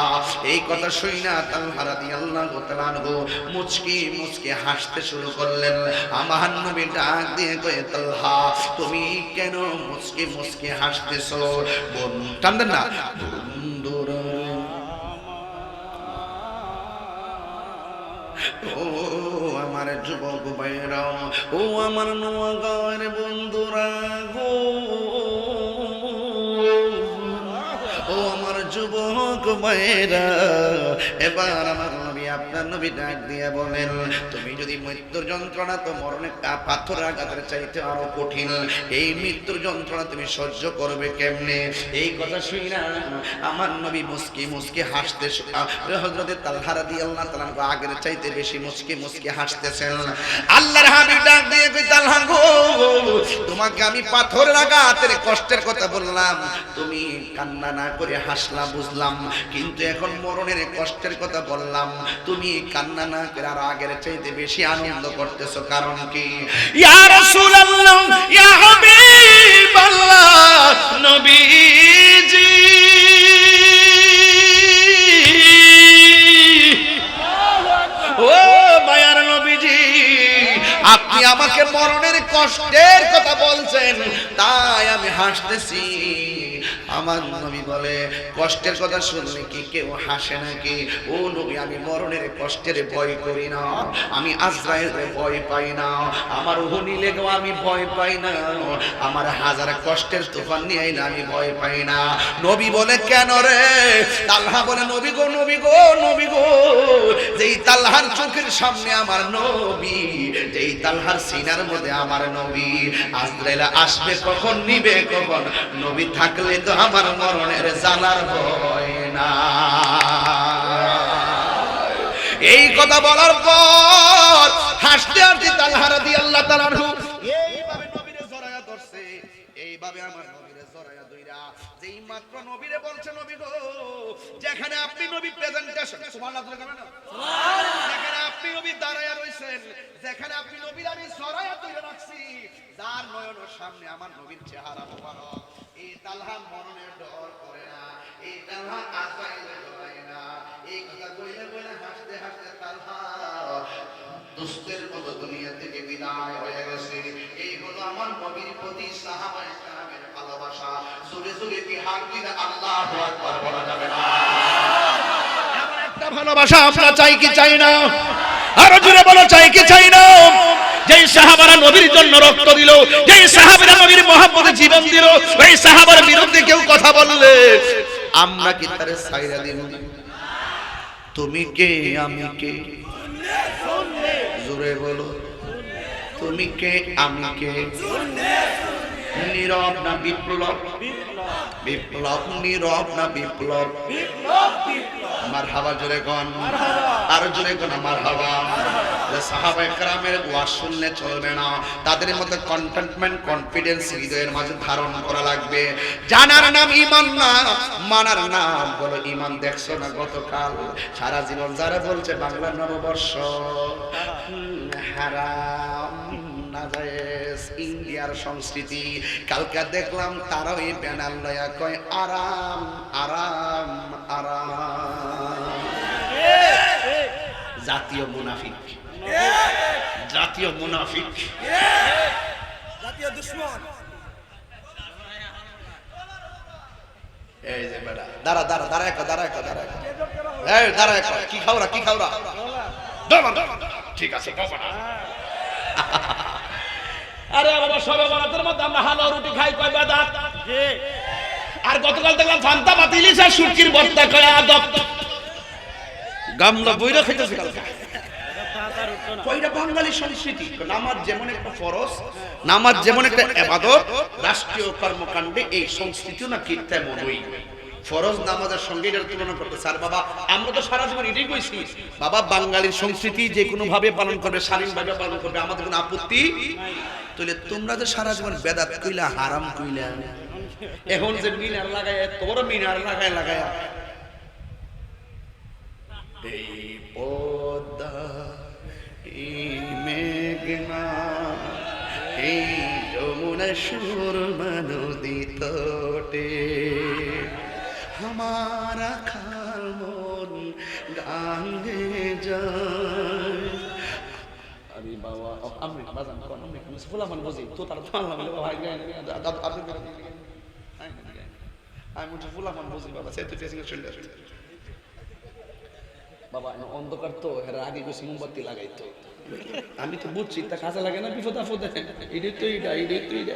S1: এই কথা শুইনা তালহা রাদিয়াল্লাহু তাআলা আনহু মুচকি মুচকি হাসতে শুরু করলেন। আমার নবী ডাক দিয়ে কয়ে, তালহা তুমি কেন মুচকি মুচকি হাসতেছো? বোন টানদেন না, বন্ধুরা ও আমার যুবক ভাইরা, ও আমার নোয়াগাঁওয়ের বন্ধুরা গো, ও আমার যুবক ভাইরা, এবার আমার নবী আপনার নবী ডাক দিয়ে বলেন, তুমি যদি মৃত্যুর যন্ত্রণা, তো মরণের পাথর আঘাতের চাইতে আরো কঠিন, এই মৃত্যুর যন্ত্রণা তুমি সহ্য করবে কেমনে? এই কথা শুনি না আমার নবী মুস্কি মুস্কি হাসতে, হযরত তালহা রাদিয়াল্লাহু তাআলা আগের চাইতে বেশি মুস্কি মুস্কি হাসতেছেন। আল্লাহর হাবিব ডাক দিয়ে কই, তালহা গো, তোমাকে আমি পাথরের আঘাতের কষ্টের কথা বললাম, তুমি কান্না না করে হাসলা বুঝলাম, কিন্তু এখন মরণের কষ্টের কথা বললাম, তুমি কান্না না করে আর আগের চাইতে বেশি আনন্দ করতেছো, কারণ কি? ইয়া রাসূলুল্লাহ, ইয়া হাবিবাল্লাহ, নবীজি ও মায়ার নবীজি, আপনি আমাকে মরণের কষ্টের কথা বলছেন, তাই আমি হাসতেছি। আমার নবী বলে, কষ্টের কথা শুনলে কি কেউ হাসে নাকি? ও নবী, আমি মরণের কষ্টের ভয় করি না, আমি আজরাইলের ভয় পাই না, আমার উহুনি লেগেও আমি ভয় পাই না, আমার হাজার কষ্টের তুফান নিয়ে আইলে আমি ভয় পাই না। নবী বলে, কেন রে? তালহা বলে, নবী গো, নবী গো, নবী গো, যেই তালহার চোখের সামনে আমার নবী, যেই তালহার সিনার মধ্যে আমার নবী, আজরাইল আসবে কখন, নিবে কখন, নবী থাকলে তো আমার মরণের জ্বালার ভয় না। এই কথা বলার পর হাসতে হাসতে তালহা রাদিয়াল্লাহু তাআলা আনহু এইভাবে নবীরে জড়ায়া ধরছে, এইভাবে আমার নবীরে জড়ায়া ধইরা যেই মাত্র নবীরে বলছে, নবী গো, যেখানে আপনি নবী প্রেজেন্টেশন, সুবহানাল্লাহ বলেন না, সুবহানাল্লাহ, যেখানে আপনি নবী দাঁড়ায়া রইছেন, যেখানে আপনি নবীর আমি জড়ায়া ধরে রাখছি, যার নয়নের সামনে আমার নবীর চেহারা মোবারক, এই তালহা মরণের ডর করে না, এই তালহা আজরাইলের ডরায় না। এই কথা কইলে বলে হাসতে হাসতে তালহা দুষ্টের মতো দুনিয়া থেকে বিদায় হয়ে গেছে। এই হলো আমার নবীর প্রতি সাহাবায়ে কেরামের ভালোবাসা। জোরে জোরে কি হাত দিলে আল্লাহু আকবার বলা যাবে না? এমন একটা ভালোবাসা আমরা চাই কি চাই না? আরো জোরে বলো, চাই কি চাই না? যেই সাহাবারা নবীর জন্য রক্ত দিল, যেই সাহাবারা নবীর মহব্বতে জীবন দিল, ওই সাহাবার বিরুদ্ধে কেউ কথা বললে আমরা কি তারে ছাইরা দিব? তুমি কে, আমি কে? জোরে বলো, তুমি কে, আমি কে? নীরব না বিপ্লব? বিপ্লব নীরব না বিপ্লব? মারহাবা জোরে কোন, আর জোরে কোন মারহাবা। সাহাবায়ে কেরামের ওয়াজ শুনলে চলবে না, তাদের মধ্যে কন্টেন্টমেন্ট, কনফিডেন্স হৃদয়ের মাঝে ধারণ করা লাগবে। জানার নাম ঈমান না, মানার নাম বলো ঈমান। দেখছো না গতকাল সারা জীবন যারা বলছে বাংলা নববর্ষ হারাম, নাজায়েজ, ড্রেস, ইন্ডিয়ার সংস্কৃতি। কালকে দেখলাম তারা ওই ব্যানার লয়া কয় আরাম আরাম আরাম। জাতীয় মুনাফিক, জাতীয় মুনাফিক,
S3: জাতীয় দুশ্মন।
S1: এই যে বেটা দাঁড়া দাঁড়া দাঁড়া একটা দাঁড়া একটা দাঁড়া একটা, এই দাঁড়া একটা, কি খাওরা কি খাওরা, ঠিক আছে বাবা।
S2: আরে বাবা, সবে বরাতের মধ্যে আমরা হালুয়া রুটি খাই, কয় বাদাত। আর গতকাল দেখলাম ফান্তা বাতিলিস আর সুটকির ভর্তা, কয় আদব। গামলা বইরা খাইতেছে কালকে।
S1: কয়টা বাঙালি সংস্কৃতি, নামাজ যেমন একটা ফরজ, নামাজ যেমন একটা ইবাদত, রাষ্ট্রীয় কর্মকাণ্ডে এই সংস্কৃতিও নাকি তেমনই। ফরজ নামাজের সঙ্গে এটার তুলনা করতে স্যার বাবা, আমরা তো সারা জীবন এটাই কইছি বাবা, বাঙালির সংস্কৃতি যে কোনো ভাবে পালন করবে, স্বাধীনভাবে পালন করবে, আমাদের কোনো আপত্তি। তাহলে তোমরা যে সারা জীবন বেদাত কইলা, হারাম কইলা, এখন যে মিনার লাগায়, এত বড় মিনার লাগায় লাগায়, এই পদ্মা, এই মেঘনা, এই যমুনা সুরমা নদী তটে আমার আখার মন গান গেয়ে যায়।
S2: আরে বাবা, আমি বাজান কোন আমি ফুলামান বুঝি তো তার পারলাম বলে ভাই গায় না, আপনি করে দিন।
S1: আমি তো ফুলামান বুঝি বাবা, সে তো ফেসিং চলে আসে
S2: বাবা, অন্ধকার তো এর আগে গেছি মোমবাতি লাগাইতো। আমি তো বুঝছি তা কাজে লাগে না, বিপদ আপদ এটাই তো এটা, এটাই তো এটা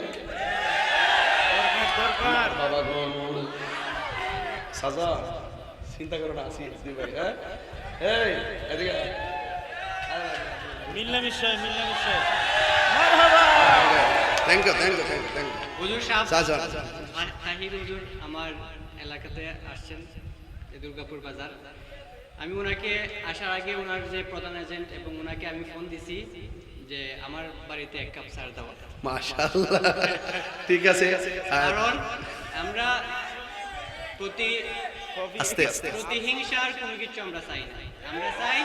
S2: বাবা গো। সাজা চিন্তা করো না, আসি ভাই। হ্যাঁ এই এদিকে
S3: মিল্লামিশাই মিল্লামিশাই মারহাবা।
S1: Thank you thank you thank you thank you.
S4: হুজুর সাহেব,
S1: সাজা
S4: তাহির হুজুর আমার এলাকাতে আসছেন, এই দুর্গাপুর বাজার। আমি ওনাকে আসার আগে ওনার যে প্রধান এজেন্ট এবং ওনাকে আমি ফোন দিছি যে আমার বাড়িতে এক কাপ চা দাও,
S1: মাশাআল্লাহ, ঠিক আছে।
S4: কারণ আমরা
S1: আস্তে আস্তে
S4: প্রতিহিংসার কোনো কিছু আমরা চাই না। আমরা চাই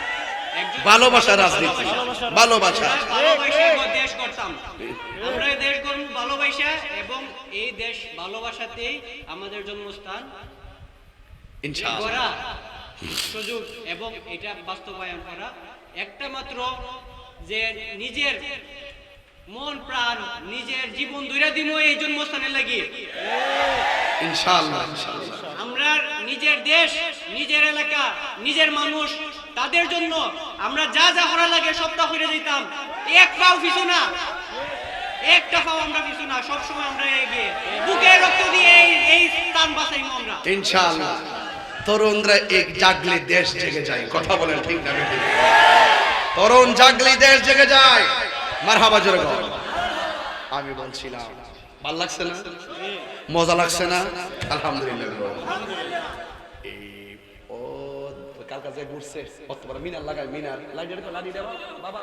S4: একজন
S1: ভালোবাসা, রাজনীতি, ভালোবাসা।
S4: ভালোবাসা দেশ করতাম, আমরা এই দেশ গড়ব ভালোবাসা, এবং এই দেশ ভালোবাসাতেই আমাদের জন্মস্থান।
S1: ইনশাআল্লাহ
S4: করা সুযোগ এবং এটা বাস্তবায়ন করা একটা মাত্র, যে নিজের মন প্রাণ নিজের জীবন দুইরা দিব এই জন্মস্থানে লাগি।
S1: ইনশাআল্লাহ ইনশাআল্লাহ।
S4: আমরা নিজের দেশ, নিজের এলাকা, নিজের মানুষ, তাদের জন্য আমরা যা যা করা লাগে সবটা করে দিতাম। এক পাও পিছু না, একটা পাও আমরা পিছু না, সবসময় আমরা এগিয়ে বুকে রক্ত দিয়ে এই স্থান বাঁচাইবো আমরা
S1: ইনশাআল্লাহ। তরুণরা এক জাগলে দেশ জেগে যায়, কথা বলেন ঠিক না ঠিক? তরুণ জাগলে দেশ জেগে যায়। মারহাবা জোরে বল। আমি বলছিলাম ভালো লাগছে না, মজা লাগছে না? আলহামদুলিল্লাহ। এই
S2: কালকা যে ঘুরছে অত বড় মিনার লাগায়, মিনার লাইটের লাড়ি দেওয়া বাবা,